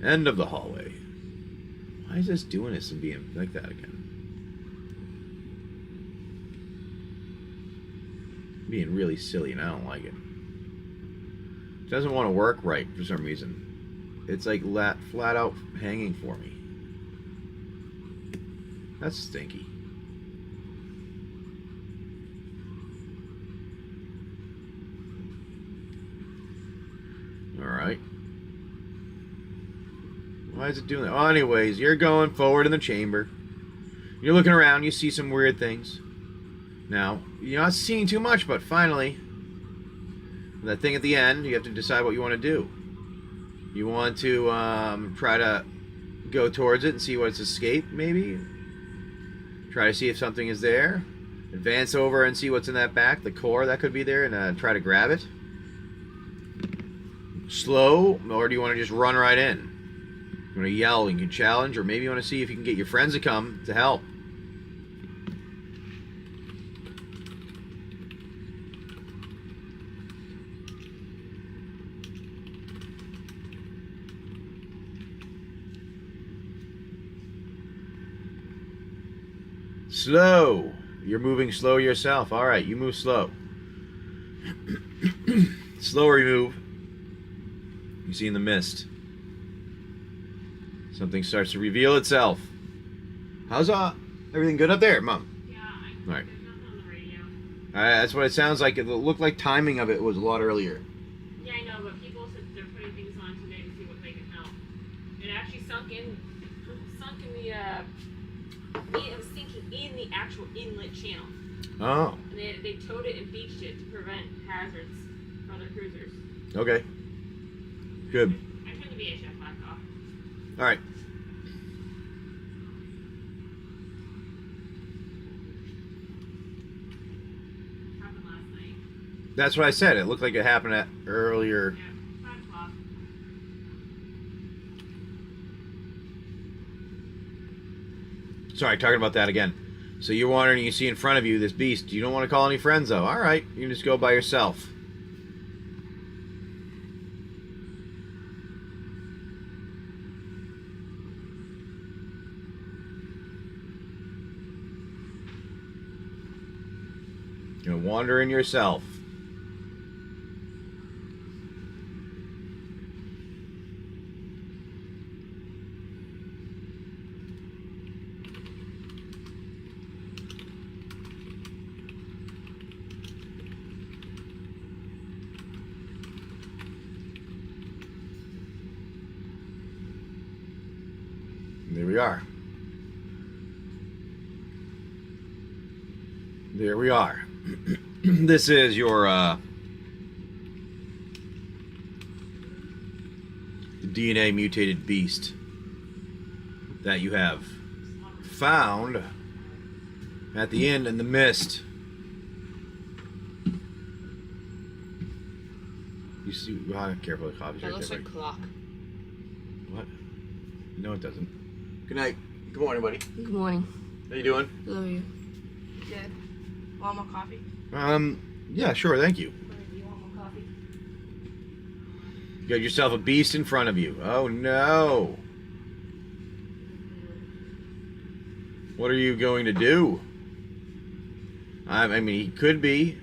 End of the hallway. Why is this doing this and being like that again? Being really silly and I don't like it. It doesn't want to work right for some reason. It's like flat out hanging for me. That's stinky. Alright. Why is it doing that? Well, anyways, you're going forward in the chamber. You're looking around, you see some weird things. Now, you're not seeing too much, but finally, that thing at the end, you have to decide what you want to do. You want to try to go towards it and see what's escaped, maybe? Try to see if something is there. Advance over and see what's in that back, the core that could be there, and try to grab it. Slow, or do you want to just run right in? You want to yell and you can challenge, or maybe you want to see if you can get your friends to come to help. Slow. You're moving slow yourself. All right, you move slow. Slower you move. You see in the mist. Something starts to reveal itself. How's everything good up there, Mom? Yeah, All right. there's nothing on the radio. All right, that's what it sounds like. It looked like timing of it was a lot earlier. Yeah, I know, but people said they're putting things on today to see what they can help. It actually sunk in the it was sinking in the actual inlet channel. Oh. And they towed it and beached it to prevent hazards for other cruisers. Okay. Good. I turned the VHF back off. All right. Happened last night. That's what I said. It looked like it happened at earlier. Yeah, 5 o'clock. Sorry, talking about that again. So you're wandering, you see in front of you this beast. You don't want to call any friends, though. All right, you can just go by yourself. You're wandering yourself. There we are. There we are. This is your DNA mutated beast that you have found at the end in the mist. You see, careful, the copies That right looks there. like a clock. What? No, it doesn't. Good night. Good morning, buddy. Good morning. How you doing? Love you. Good. Want more coffee? Yeah, sure, thank you. Do you want more coffee? You got yourself a beast in front of you. Oh no. What are you going to do? I mean, he could be.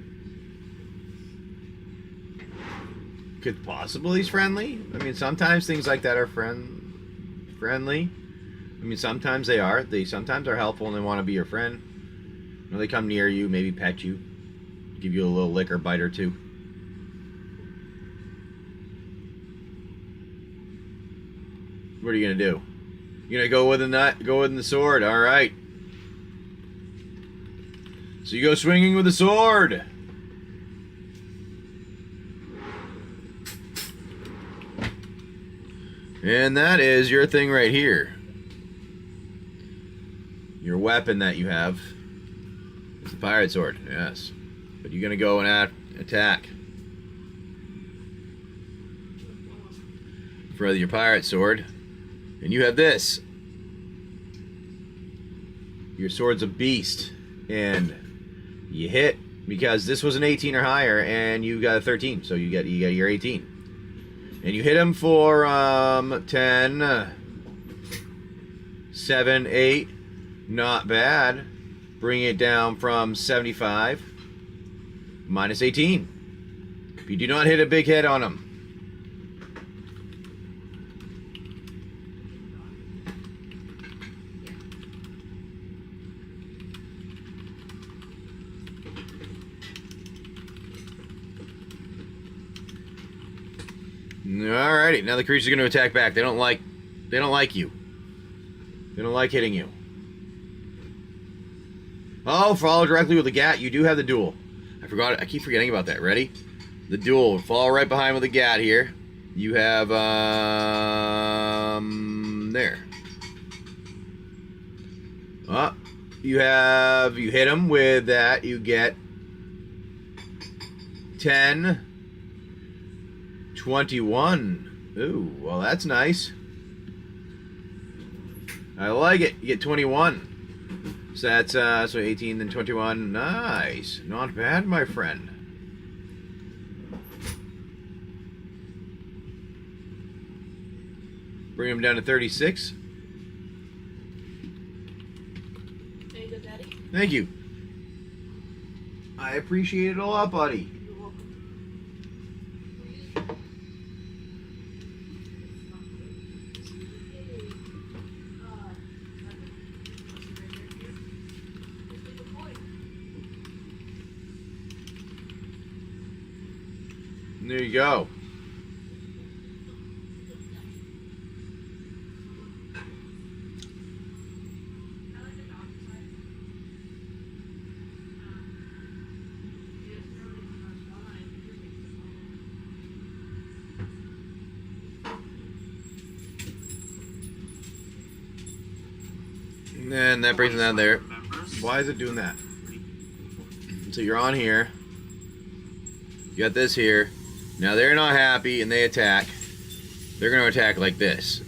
Could possibly he's friendly. I mean, sometimes things like that are friendly. I mean, sometimes they are. They sometimes are helpful and they want to be your friend. You know, they come near you, maybe pet you, give you a little lick or bite or two. What are you gonna do? You're gonna go with the nut, go with the sword. All right. So you go swinging with the sword. And that is your thing right here. Your weapon that you have. It's the pirate sword, yes. But you're gonna go and attack. For your pirate sword. And you have this. Your sword's a beast. And you hit because this was an 18 or higher and you got a 13. So you get your 18. And you hit him for 10, 7, 8. Not bad. Bring it down from 75. Minus 18. If you do not hit a big hit on him. Alrighty, now the creature's going to attack back. They don't like you. They don't like hitting you. Oh, follow directly with the gat. You do have the duel. I keep forgetting about that. Ready? The duel. Follow right behind with the gat here. You have there. You hit him with that. You get 10. 21. Ooh, well that's nice. I like it. You get 21. So that's so 18 then 21. Nice. Not bad, my friend. Bring him down to 36. There you go, Daddy. Thank you. I appreciate it a lot, buddy. There you go. And then that brings them down there. Why is it doing that? So you're on here. You got this here. Now they're not happy and they attack. They're going to attack like this.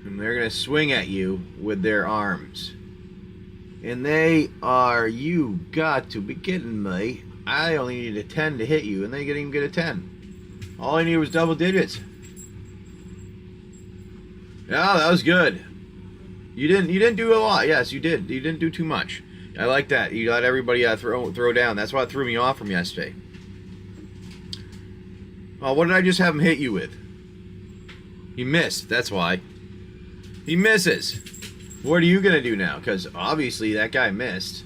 And they're going to swing at you with their arms. And they are, you got to be kidding me. I only needed a 10 to hit you and they didn't even get a 10. All I needed was double digits. Yeah, that was good. You didn't do a lot. Yes, you did. You didn't do too much. I like that. You let everybody throw down. That's what threw me off from yesterday. Oh, what did I just have him hit you with? He missed. That's why. He misses. What are you going to do now? Because obviously that guy missed.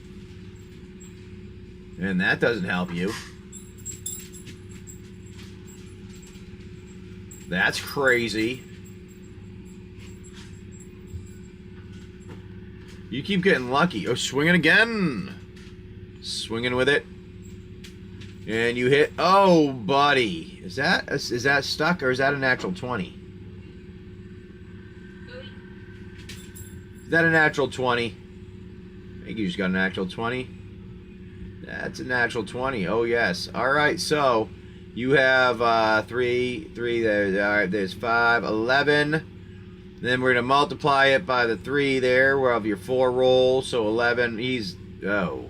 And that doesn't help you. That's crazy. You keep getting lucky. Oh, swinging again. Swinging with it. And you hit. Oh, buddy. Is that stuck or is that a natural 20? Is that a natural 20? I think you just got a natural 20. That's a natural 20. Oh, yes. All right, so you have 3 there. All right, there's 5, 11. Then we're going to multiply it by the 3 there. We'll have your 4 rolls. So 11. He's... Oh.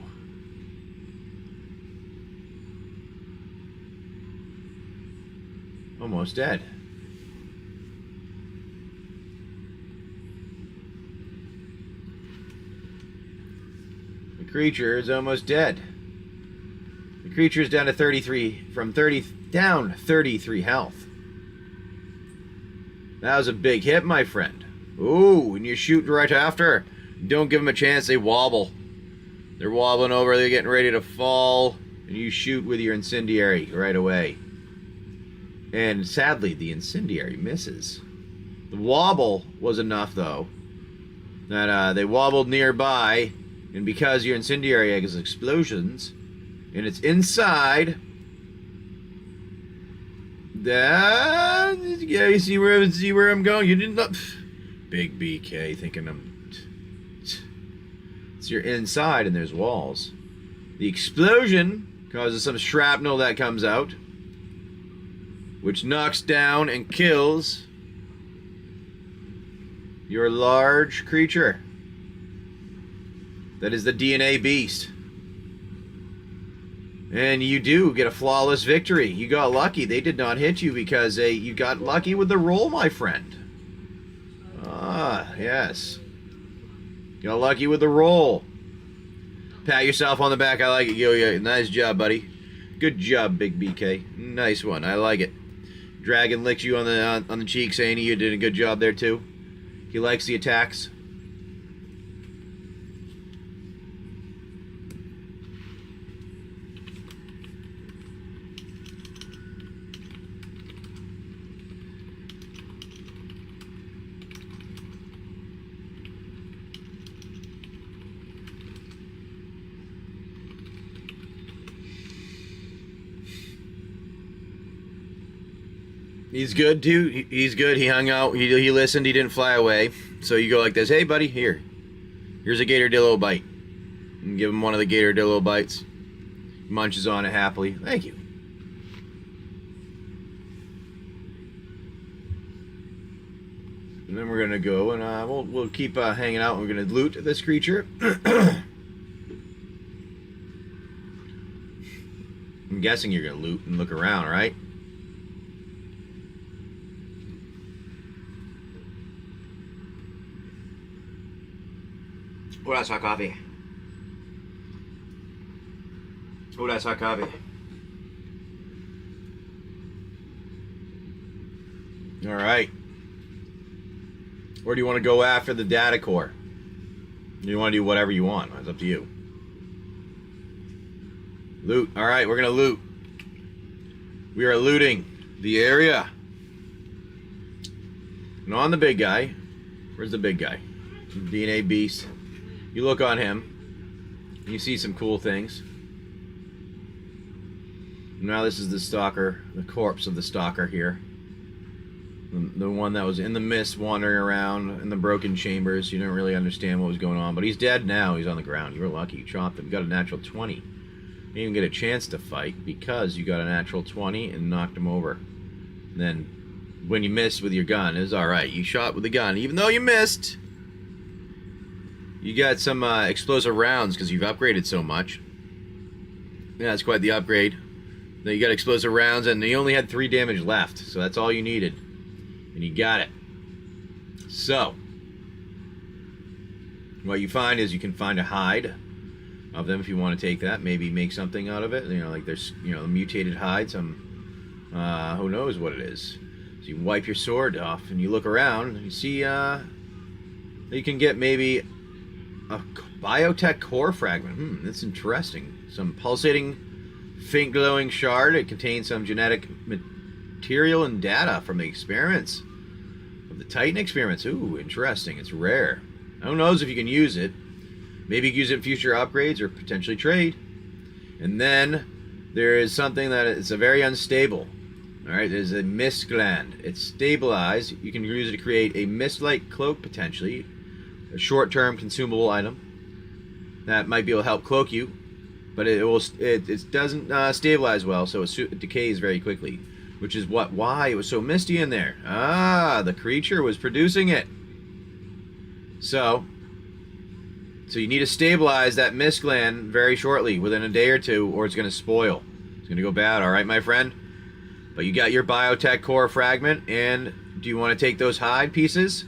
Almost dead. The creature is almost dead. The creature is down to 33, down 33 health. That was a big hit, my friend. Ooh, and you shoot right after. Don't give them a chance, they wobble. They're wobbling over, they're getting ready to fall, and you shoot with your incendiary right away. And sadly, the incendiary misses. The wobble was enough, though, that they wobbled nearby, and because your incendiary egg is explosions, and it's inside, yeah, you see where I'm going? You didn't know. Big BK thinking it's your inside and there's walls. The explosion causes some shrapnel that comes out, which knocks down and kills your large creature. That is the DNA beast. And you do get a flawless victory. You got lucky. They did not hit you because you got lucky with the roll, my friend. Ah, yes. Got lucky with the roll. Pat yourself on the back. I like it, Yo-Yo. Nice job, buddy. Good job, Big BK. Nice one. I like it. Dragon licks you on the cheek, saying you did a good job there too. He likes the attacks. He's good too. He's good. He hung out. He listened. He didn't fly away. So you go like this. Hey, buddy, here's a Gatordillo bite. And give him one of the Gatordillo bites. He munches on it happily. Thank you. And then we're gonna go and we'll keep hanging out. We're gonna loot this creature. I'm guessing you're gonna loot and look around, right? Oh, that's hot coffee. Oh, that's hot coffee. All right. Or do you want to go after the data core? You want to do whatever you want. It's up to you. Loot. All right, we're going to loot. We are looting the area. And on the big guy. Where's the big guy? DNA beast. You look on him, and you see some cool things. Now this is the stalker, the corpse of the stalker here. The one that was in the mist wandering around in the broken chambers. You didn't really understand what was going on, but he's dead now. He's on the ground. You were lucky. You chopped him. You got a natural 20. You didn't even get a chance to fight because you got a natural 20 and knocked him over. And then when you missed with your gun, it was alright. You shot with the gun. Even though you missed, you got some explosive rounds because you've upgraded so much. Yeah, that's quite the upgrade. Then you got explosive rounds, and you only had 3 damage left, so that's all you needed. And you got it. So, what you find is you can find a hide of them if you want to take that. Maybe make something out of it. You know, like there's, you know, a mutated hide. Some, who knows what it is. So you wipe your sword off, and you look around, and you see, you can get maybe a biotech core fragment. That's interesting. Some pulsating, faint glowing shard. It contains some genetic material and data from the experiments of the Titan experiments. Ooh, interesting. It's rare. Who knows if you can use it. Maybe you can use it in future upgrades or potentially trade. And then there is something that is a very unstable. Alright, there's a mist gland. It's stabilized. You can use it to create a mist-like cloak potentially. A short-term consumable item that might be able to help cloak you, but it doesn't stabilize well, so it decays very quickly, which is why it was so misty in there. Ah, the creature was producing it. So you need to stabilize that mist gland very shortly, within a day or two, or it's going to spoil. It's going to go bad. All right, my friend. But you got your biotech core fragment, and do you want to take those hide pieces?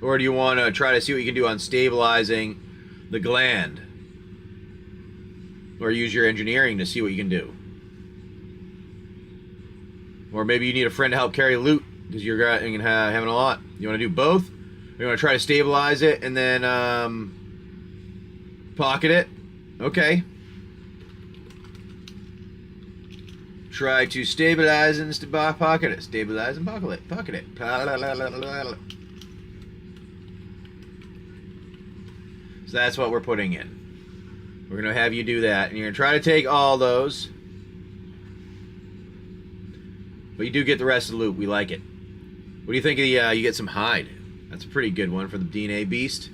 Or do you want to try to see what you can do on stabilizing the gland? Or use your engineering to see what you can do? Or maybe you need a friend to help carry loot because you're having a lot. You want to do both? Or you want to try to stabilize it and then pocket it? Okay. Try to stabilize and pocket it. Stabilize and pocket it. Pocket it. So that's what we're putting in. We're going to have you do that. And you're going to try to take all those. But you do get the rest of the loot. We like it. What do you think of the, you get some hide. That's a pretty good one for the DNA beast.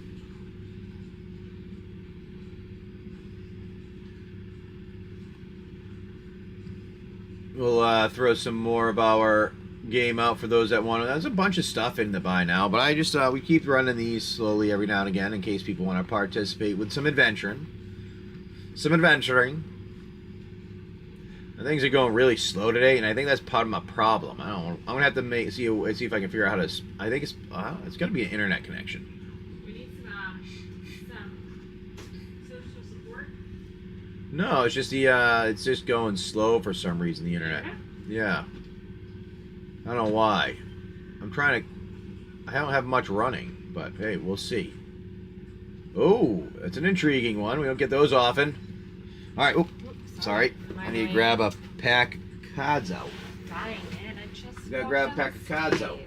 We'll throw some more of our game out for those that want to. There's a bunch of stuff in the buy now, but I just we keep running these slowly every now and again in case people want to participate with some adventuring. Things are going really slow today, and I think that's part of my problem. I don't know. I'm gonna have to see if I can figure out how to. I think it's gonna be an internet connection. We need some social support. No, it's just it's just going slow for some reason. The internet. Yeah. I don't know why. I'm trying to. I don't have much running, but hey, we'll see. Oh, that's an intriguing one. We don't get those often. All right. Oops, sorry. I need to grab a pack of cards out. Dying, man. I just. You gotta grab a pack of cards out.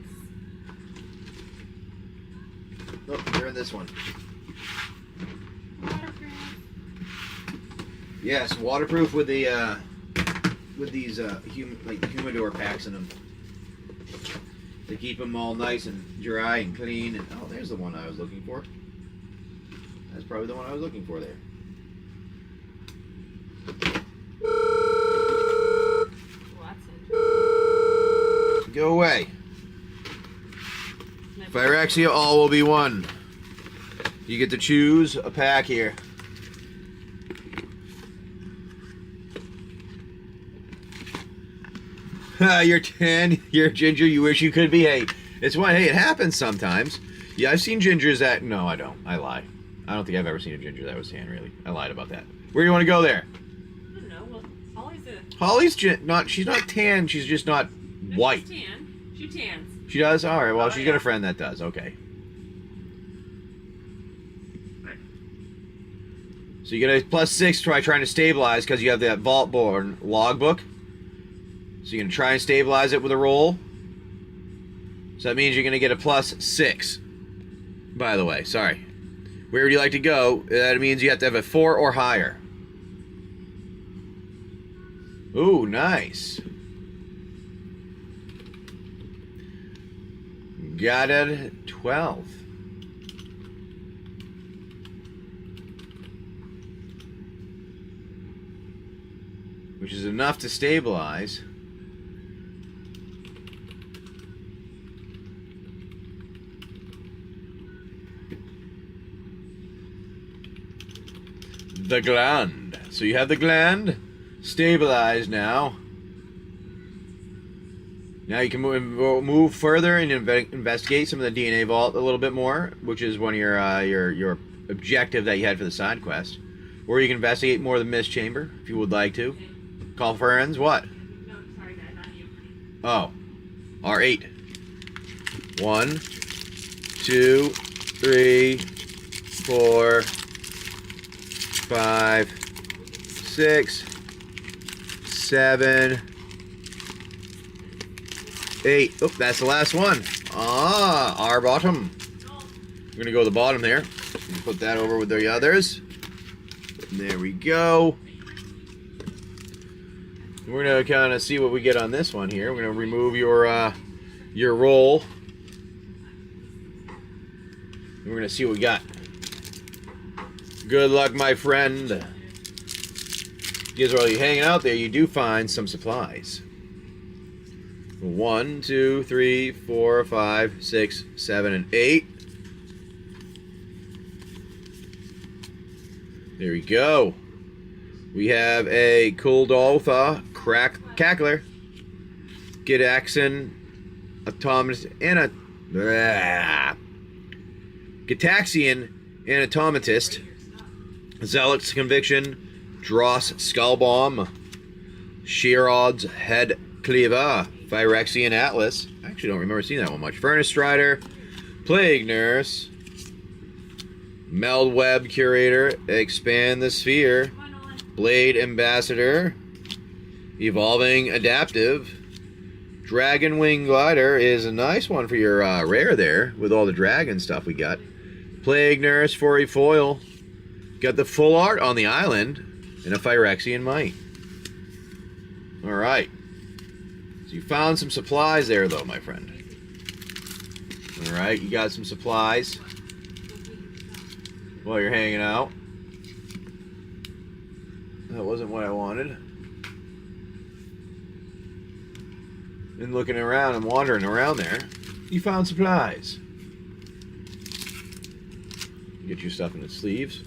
Oh, they're in this one. Waterproof. Yes, waterproof with the with these humidor packs in them. They keep them all nice and dry and clean. And oh, there's the one I was looking for. That's probably the one I was looking for there. Go away. Phyrexia, all will be one. You get to choose a pack here. You're 10, you're ginger, you wish you could be. Hey, it's one. Hey, it happens sometimes. Yeah, I've seen gingers that. No, I don't. I lie. I don't think I've ever seen a ginger that was tan, really. I lied about that. Where do you want to go there? I don't know. Well, Holly's not. She's not tan. She's just not white. She's tan. She tans. She does? All right. Well, she's got a friend that does. Okay. So you get a +6 try trying to stabilize because you have that Vault-Born logbook. So you're going to try and stabilize it with a roll. So that means you're going to get a +6. By the way, sorry. Where would you like to go? That means you have to have a 4 or higher. Ooh, nice. Got it. 12. Which is enough to stabilize. The gland. So you have the gland stabilized now. Now you can move further and investigate some of the DNA vault a little bit more, which is one of your objective that you had for the side quest. Or you can investigate more of the mist chamber if you would like to. Okay. Call friends. What? No, sorry, Dad, not you. Oh, R8. 1, 2, 3, 4, 5, 6, 7, 8. Oh, that's the last one. Ah, our bottom. We're gonna go to the bottom there. Put that over with the others. There we go. We're gonna kind of see what we get on this one here. We're gonna remove your roll. And we're gonna see what we got. Good luck, my friend. Because while you're hanging out there, you do find some supplies. 1, 2, 3, 4, 5, 6, 7, and 8. There we go. We have a Kuldoltha Cackler, Gidaxon, Autonomous, and a Gitaxian Anatomatist, Zealot's Conviction, Dross Skullbomb, Sheerod's Head Cleaver, Phyrexian Atlas. I actually don't remember seeing that one much. Furnace Strider, Plague Nurse, Meld Web Curator, Expand the Sphere, Blade Ambassador, Evolving Adaptive, Dragon Wing Glider is a nice one for your rare there, with all the dragon stuff we got. Plague Nurse, Furry Foil. Got the full art on the island, and a Phyrexian Might. Alright. So you found some supplies there, though, my friend. Alright, you got some supplies while you're hanging out. That wasn't what I wanted. And looking around and wandering around there, you found supplies. Get your stuff in the sleeves.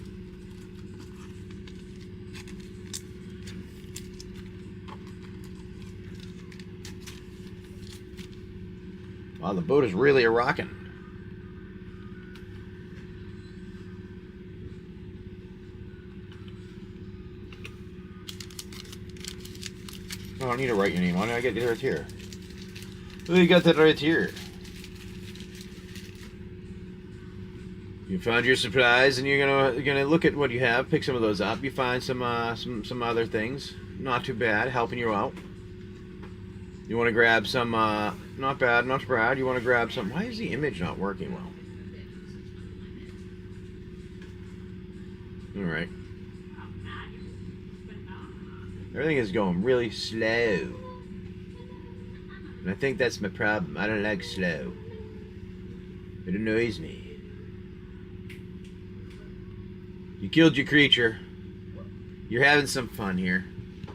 Wow, the boat is really a-rocking. I don't need to write your name on it. I get it right here. Oh, you got that right here. You found your supplies, and you're gonna look at what you have, pick some of those up. You find some other things, not too bad, helping you out. You want to grab some, not bad, not bad. You want to grab some. Why is the image not working well? All right. Everything is going really slow. And I think that's my problem. I don't like slow. It annoys me. You killed your creature. You're having some fun here.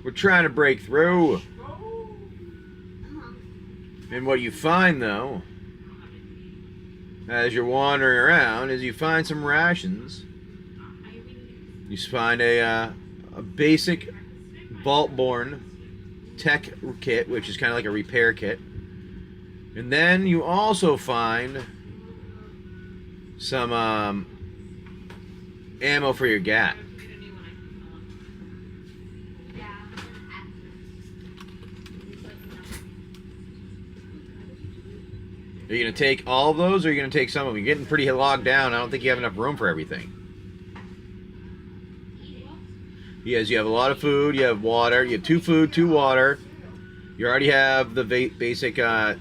We're trying to break through. And what you find, though, as you're wandering around, is you find some rations. You find a basic Vault-born tech kit, which is kind of like a repair kit. And then you also find some ammo for your gat. Are you going to take all of those, or are you going to take some of them? You're getting pretty logged down. I don't think you have enough room for everything. Yes, you have a lot of food, you have water, you have 2 food, 2 water. You already have the basic, you have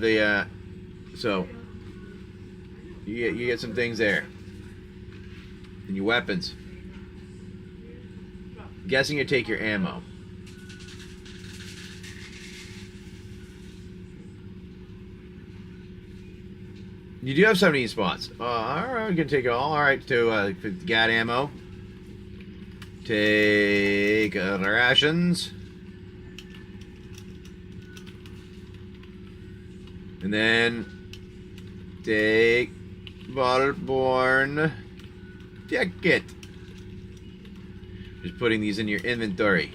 the, so, you get some things there. And your weapons. I'm guessing you take your ammo. You do have 17 spots. Alright, we can take it all. Alright, to gat ammo. Take rations. And then take Vault-born ticket. Just putting these in your inventory.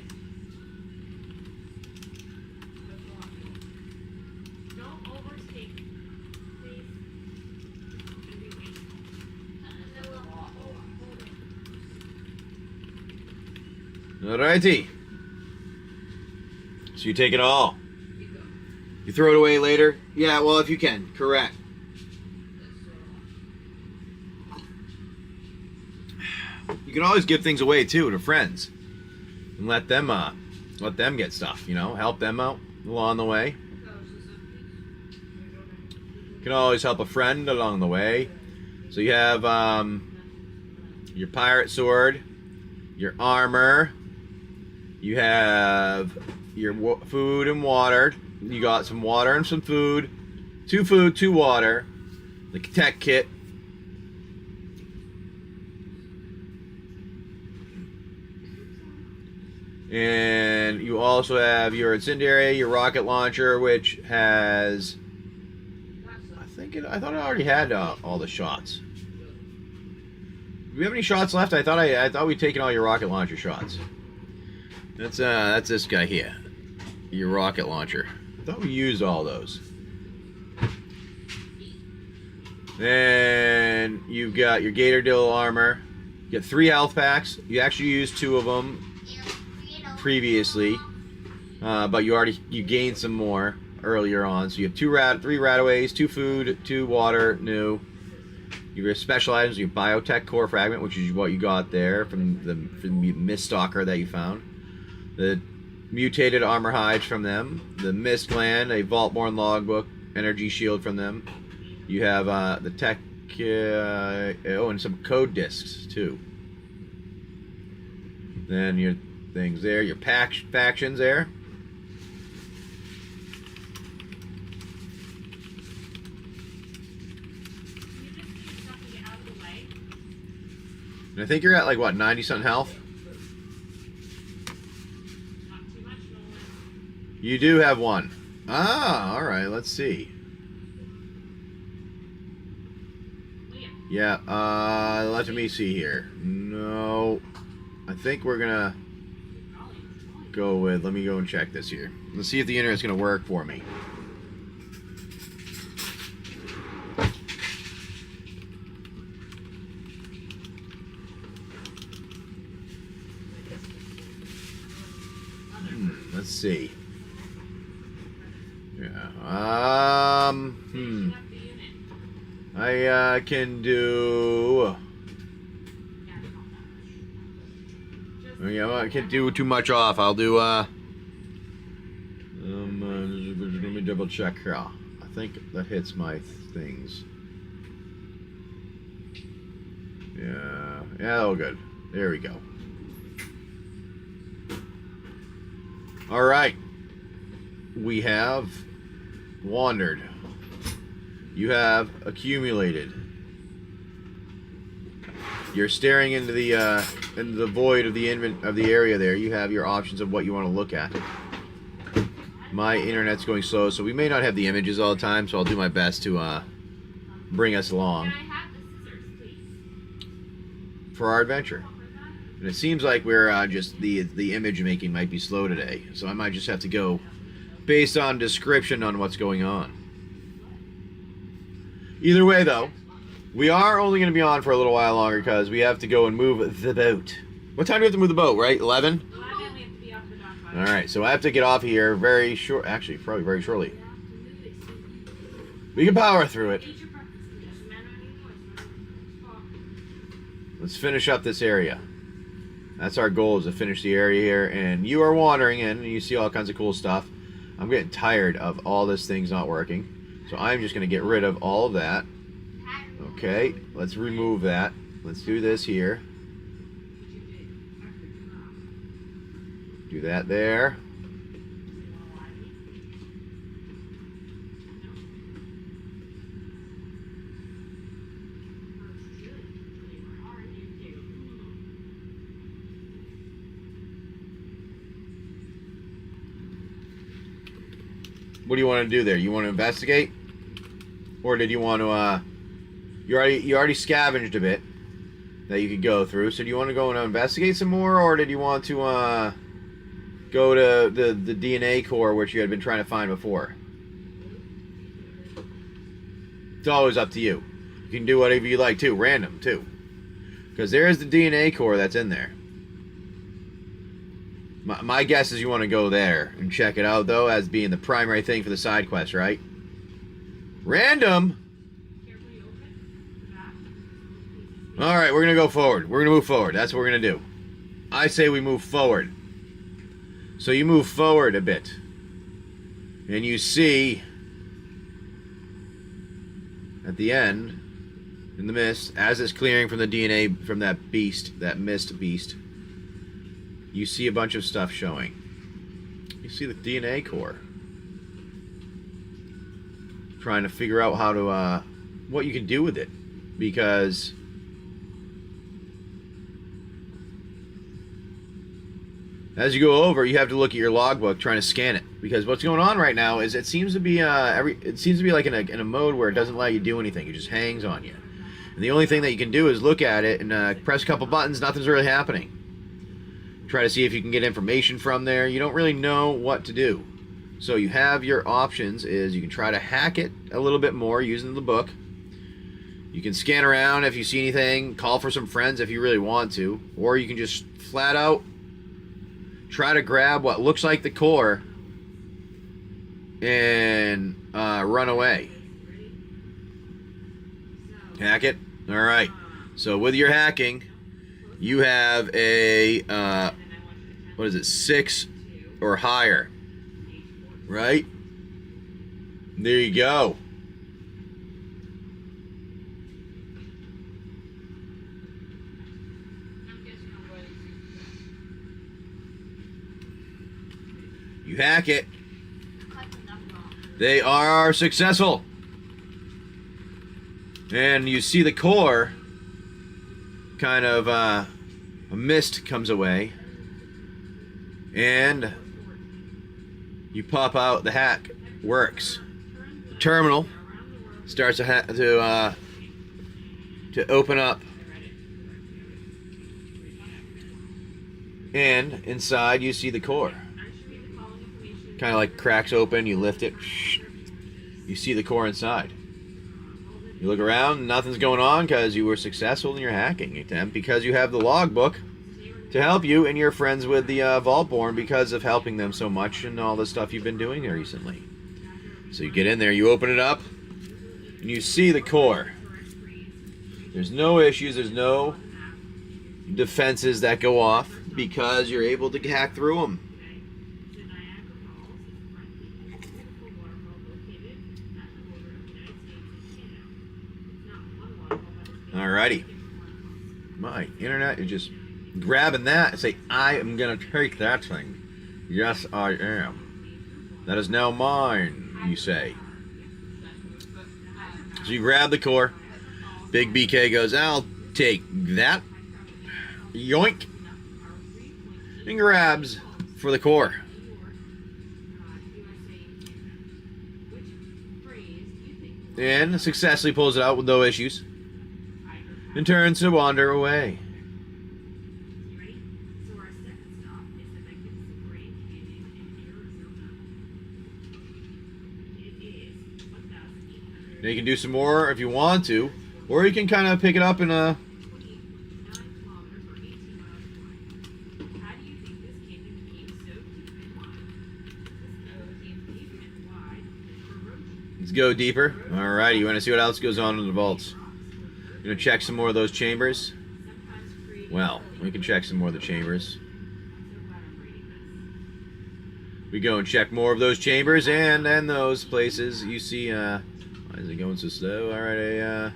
Alrighty. So you take it all. You throw it away later? Yeah, well, if you can. Correct. You can always give things away, too, to friends. And let them get stuff, you know? Help them out along the way. You can always help a friend along the way. So you have your pirate sword, your armor. You have your food and water. You got some water and some food. 2 food, 2 water. The tech kit. And you also have your incendiary, your rocket launcher, which has... I thought I already had all the shots. Do we have any shots left? I thought we'd taken all your rocket launcher shots. That's this guy here. Your rocket launcher. I thought we used all those. Then you've got your Gator Dill armor. You get 3 health packs. You actually used 2 of them previously, but you gained some more earlier on. So you have 3 Rataways, 2 food, 2 water, new. You have special items. You have Biotech Core Fragment, which is what you got there from the Mist Stalker that you found. The mutated armor hides from them. The Mist Gland, a Vaultborn Logbook, energy shield from them. You have the tech, and some code discs too. Then your things there, your factions there. And I think you're at like what, 90-something health? You do have 1. Ah, all right. Let's see. Yeah, let me see here. No, I think we're gonna go with, let me go and check this here. Let's see if the internet's gonna work for me. Let's see. Yeah, I can do. Yeah, I can't do too much off. I'll do. Let me double check here. I think that hits my things. Yeah, all good. There we go. All right. We have wandered. You have accumulated. You're staring into the void of the area there. You have your options of what you want to look at. My internet's going slow, so we may not have the images all the time, so I'll do my best to bring us along for our adventure. And it seems like we're just the image making might be slow today, so I might just have to go based on description on what's going on. Either way, though, we are only going to be on for a little while longer because we have to go and move the boat. What time do we have to move the boat, right? 11? 11, we have to be off the dock by. Alright, so I have to get off here very short. Actually, probably very shortly. We can power through it. Let's finish up this area. That's our goal, is to finish the area here. And you are wandering in, and you see all kinds of cool stuff. I'm getting tired of all this things not working. So I'm just going to get rid of all of that. Okay, let's remove that. Let's do this here. Do that there. What do you want to do there? You want to investigate? Or did you want to, you already scavenged a bit that you could go through. So do you want to go and investigate some more, or did you want to go to the DNA core, which you had been trying to find before? It's always up to you. You can do whatever you like too, random too, because there is the DNA core that's in there. My guess is you want to go there and check it out, though, as being the primary thing for the side quest, right? Random. Alright, we're going to go forward. We're going to move forward. That's what we're going to do. I say we move forward. So you move forward a bit. And you see, at the end, in the mist, as it's clearing from the DNA from that beast, that mist beast, you see a bunch of stuff showing. You see the DNA core. Trying to figure out how to, what you can do with it. Because as you go over, you have to look at your logbook, trying to scan it. Because what's going on right now is it seems to be like in a mode where it doesn't let you do anything. It just hangs on you. And the only thing that you can do is look at it and press a couple buttons. Nothing's really happening. Try to see if you can get information from there. You don't really know what to do. So you have your options is you can try to hack it a little bit more using the book. You can scan around if you see anything, call for some friends if you really want to, or you can just flat out try to grab what looks like the core and run away. Hack it? Alright. So with your hacking, you have a, what is it, 6 or higher. Right? There you go. You hack it. They are successful. And you see the core, kind of a mist comes away. And you pop out, the hack works. The terminal starts to open up. And inside you see the core. Kind of like cracks open, you lift it, you see the core inside. You look around, nothing's going on because you were successful in your hacking attempt, because you have the logbook to help you, and you're friends with the Vaultborn because of helping them so much and all the stuff you've been doing recently. So you get in there, you open it up, and you see the core. There's no issues, there's no defenses that go off because you're able to hack through them. Alrighty. My internet is just grabbing that and say, I am going to take that thing. Yes, I am. That is now mine, you say. So you grab the core. Big BK goes, I'll take that. Yoink. And grabs for the core. And successfully pulls it out with no issues. And turns to wander away. Now you can do some more if you want to, or you can kind of pick it up in a... Let's go deeper. Alrighty, you want to see what else goes on in the vaults? You gonna check some more of those chambers? Well, we can check some more of the chambers. We go and check more of those chambers and those places. You see, why is it going so slow? Alright,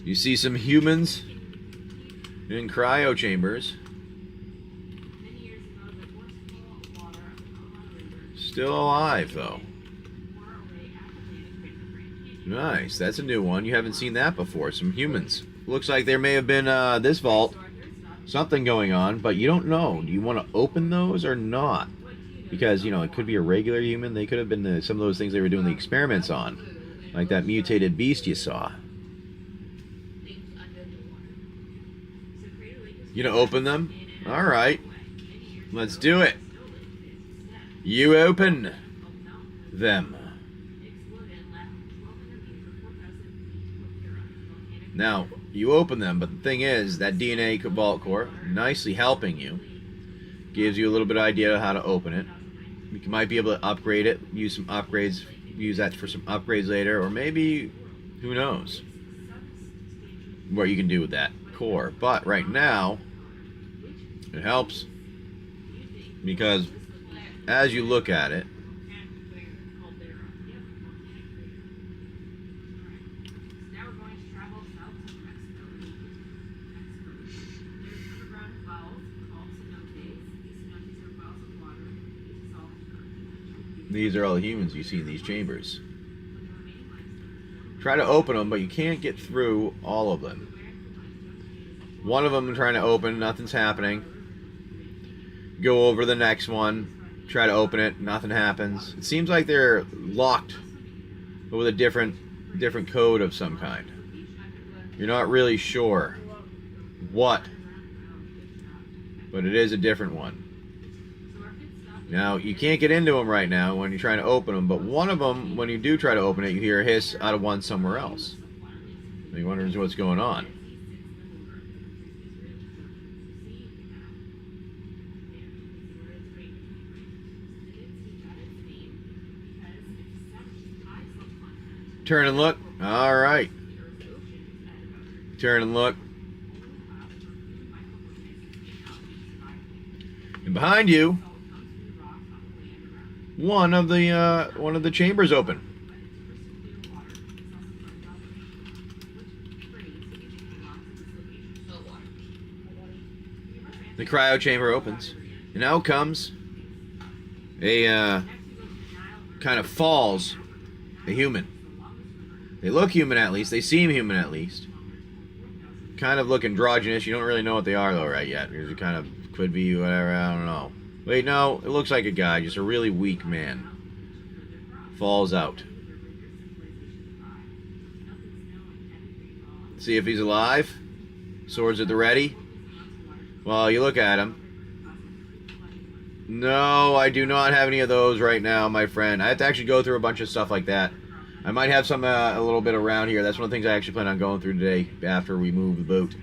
you see some humans in cryo chambers. Still alive, though. Nice, that's a new one. You haven't seen that before. Some humans. Looks like there may have been, this vault, something going on, but you don't know. Do you want to open those or not? Because, you know, it could be a regular human. They could have been some of those things they were doing the experiments on. Like that mutated beast you saw. You gonna open them? Alright. Let's do it. You open them. Now, you open them, but the thing is, that DNA Vault Core, nicely helping you, gives you a little bit of idea of how to open it. You might be able to upgrade it, use some upgrades, use that for some upgrades later, or maybe, who knows, what you can do with that core. But right now, it helps, because as you look at it, these are all the humans you see in these chambers. Try to open them, but you can't get through all of them. One of them I'm trying to open, nothing's happening. Go over the next one, try to open it, nothing happens. It seems like they're locked, but with a different code of some kind. You're not really sure what, but it is a different one. Now, you can't get into them right now when you're trying to open them, but one of them, when you do try to open it, you hear a hiss out of one somewhere else. And you wonder what's going on. Turn and look. All right. Turn and look. And behind you, one of the chambers open. The cryo chamber opens, and out comes a kind of falls a human. They look human at least. They seem human at least. Kind of look androgynous. You don't really know what they are though right yet. Because it kind of could be whatever. I don't know. Wait, no. It looks like a guy. Just a really weak man. Falls out. See if he's alive. Swords at the ready. Well, you look at him. No, I do not have any of those right now, my friend. I have to actually go through a bunch of stuff like that. I might have some a little bit around here. That's one of the things I actually plan on going through today after we move the boat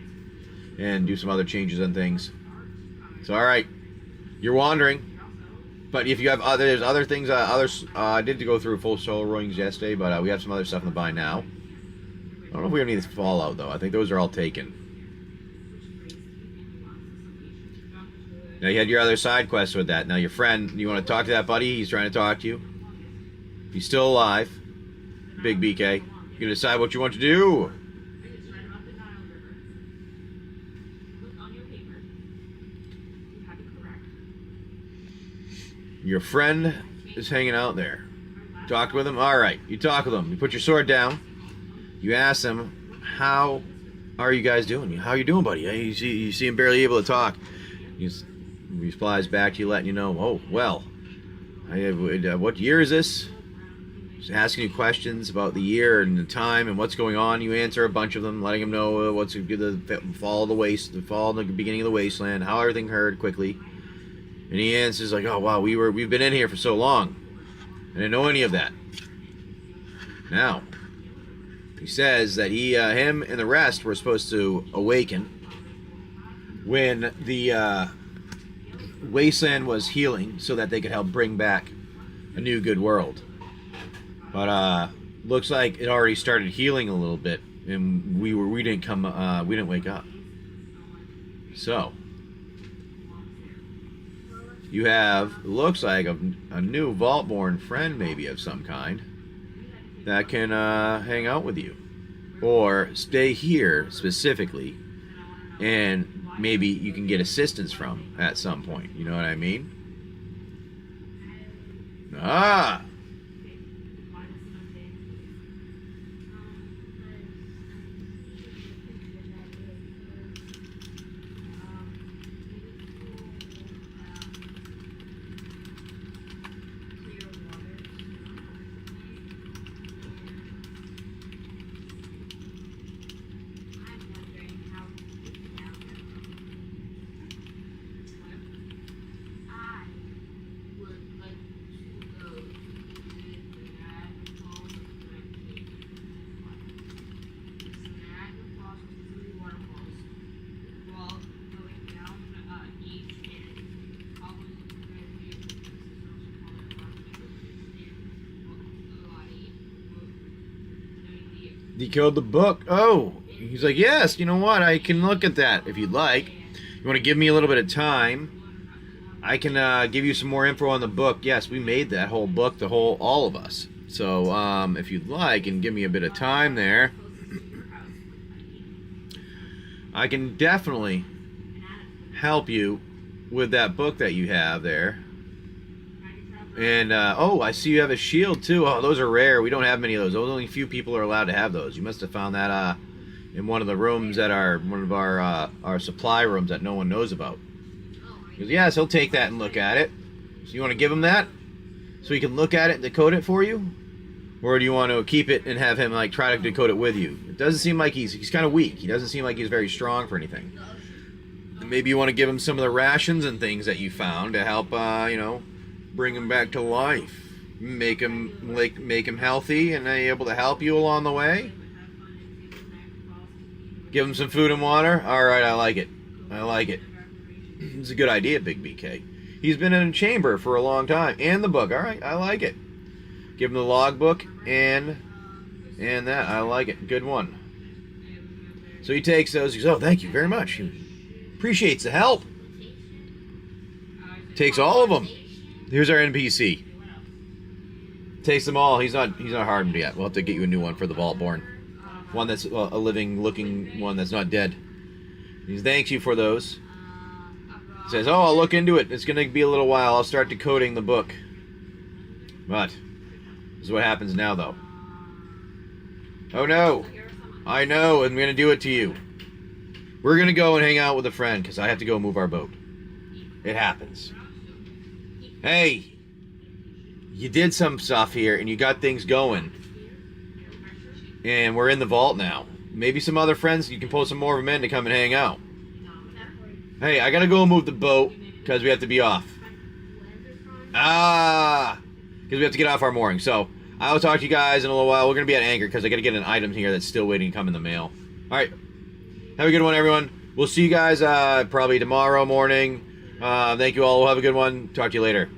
and do some other changes and things. So, all right, you're wandering, but if you have there's other things. I did go through full solo rowings yesterday, but we have some other stuff in the bind now. I don't know if we have any Fallout though. I think those are all taken. Now you had your other side quest with that. Now your friend, you want to talk to that buddy? He's trying to talk to you. He's still alive. Big BK. You can decide what you want to do. Your friend is hanging out there. Talked with him? Alright. You talk with him. You put your sword down. You ask him, how are you guys doing? How are you doing, buddy? You see him barely able to talk. He replies back to you, letting you know, oh, well, what year is this? Just asking you questions about the year and the time and what's going on. You answer a bunch of them, letting him know what's the fall of the fall in the beginning of the wasteland, how everything heard quickly. And he answers like, oh wow, we've been in here for so long. I didn't know any of that. Now, he says that him and the rest were supposed to awaken when the wasteland was healing, so that they could help bring back a new good world. But looks like it already started healing a little bit, and we didn't wake up. So you have, looks like a new Vault-born friend, maybe of some kind, that can hang out with you, or stay here specifically, and maybe you can get assistance from at some point. You know what I mean? Ah. You killed the book. Oh, he's like, yes, you know what? I can look at that if you'd like. You want to give me a little bit of time? I can give you some more info on the book. Yes, we made that whole book, all of us. So, if you'd like, and give me a bit of time there, I can definitely help you with that book that you have there. And, oh, I see you have a shield, too. Oh, those are rare. We don't have many of those. Only a few people are allowed to have those. You must have found that, in one of the rooms that are, one of our supply rooms that no one knows about. He goes, yes, he'll take that and look at it. So you want to give him that? So he can look at it and decode it for you? Or do you want to keep it and have him, like, try to decode it with you? It doesn't seem like he's kind of weak. He doesn't seem like he's very strong for anything. And maybe you want to give him some of the rations and things that you found to help, you know, bring him back to life. Make him healthy and able to help you along the way. Give him some food and water. All right, I like it. I like it. It's a good idea, Big BK. He's been in a chamber for a long time, and the book. All right, I like it. Give him the logbook and that. I like it. Good one. So he takes those. He goes, "Oh, thank you very much." He appreciates the help. Takes all of them. Here's our NPC. Takes them all. He's not hardened yet. We'll have to get you a new one for the Vaultborn. One that's a living-looking one that's not dead. He thanks you for those. He says, "Oh, I'll look into it. It's going to be a little while. I'll start decoding the book." But this is what happens now, though. Oh no! I know. I'm going to do it to you. We're going to go and hang out with a friend because I have to go move our boat. It happens. Hey, you did some stuff here and you got things going. And we're in the vault now. Maybe some other friends, you can pull some more of them in to come and hang out. Hey, I gotta go move the boat because we have to be off. Because we have to get off our mooring. So, I will talk to you guys in a little while. We're gonna be at anchor because I gotta get an item here that's still waiting to come in the mail. Alright. Have a good one, everyone. We'll see you guys probably tomorrow morning. Thank you all. We'll have a good one. Talk to you later.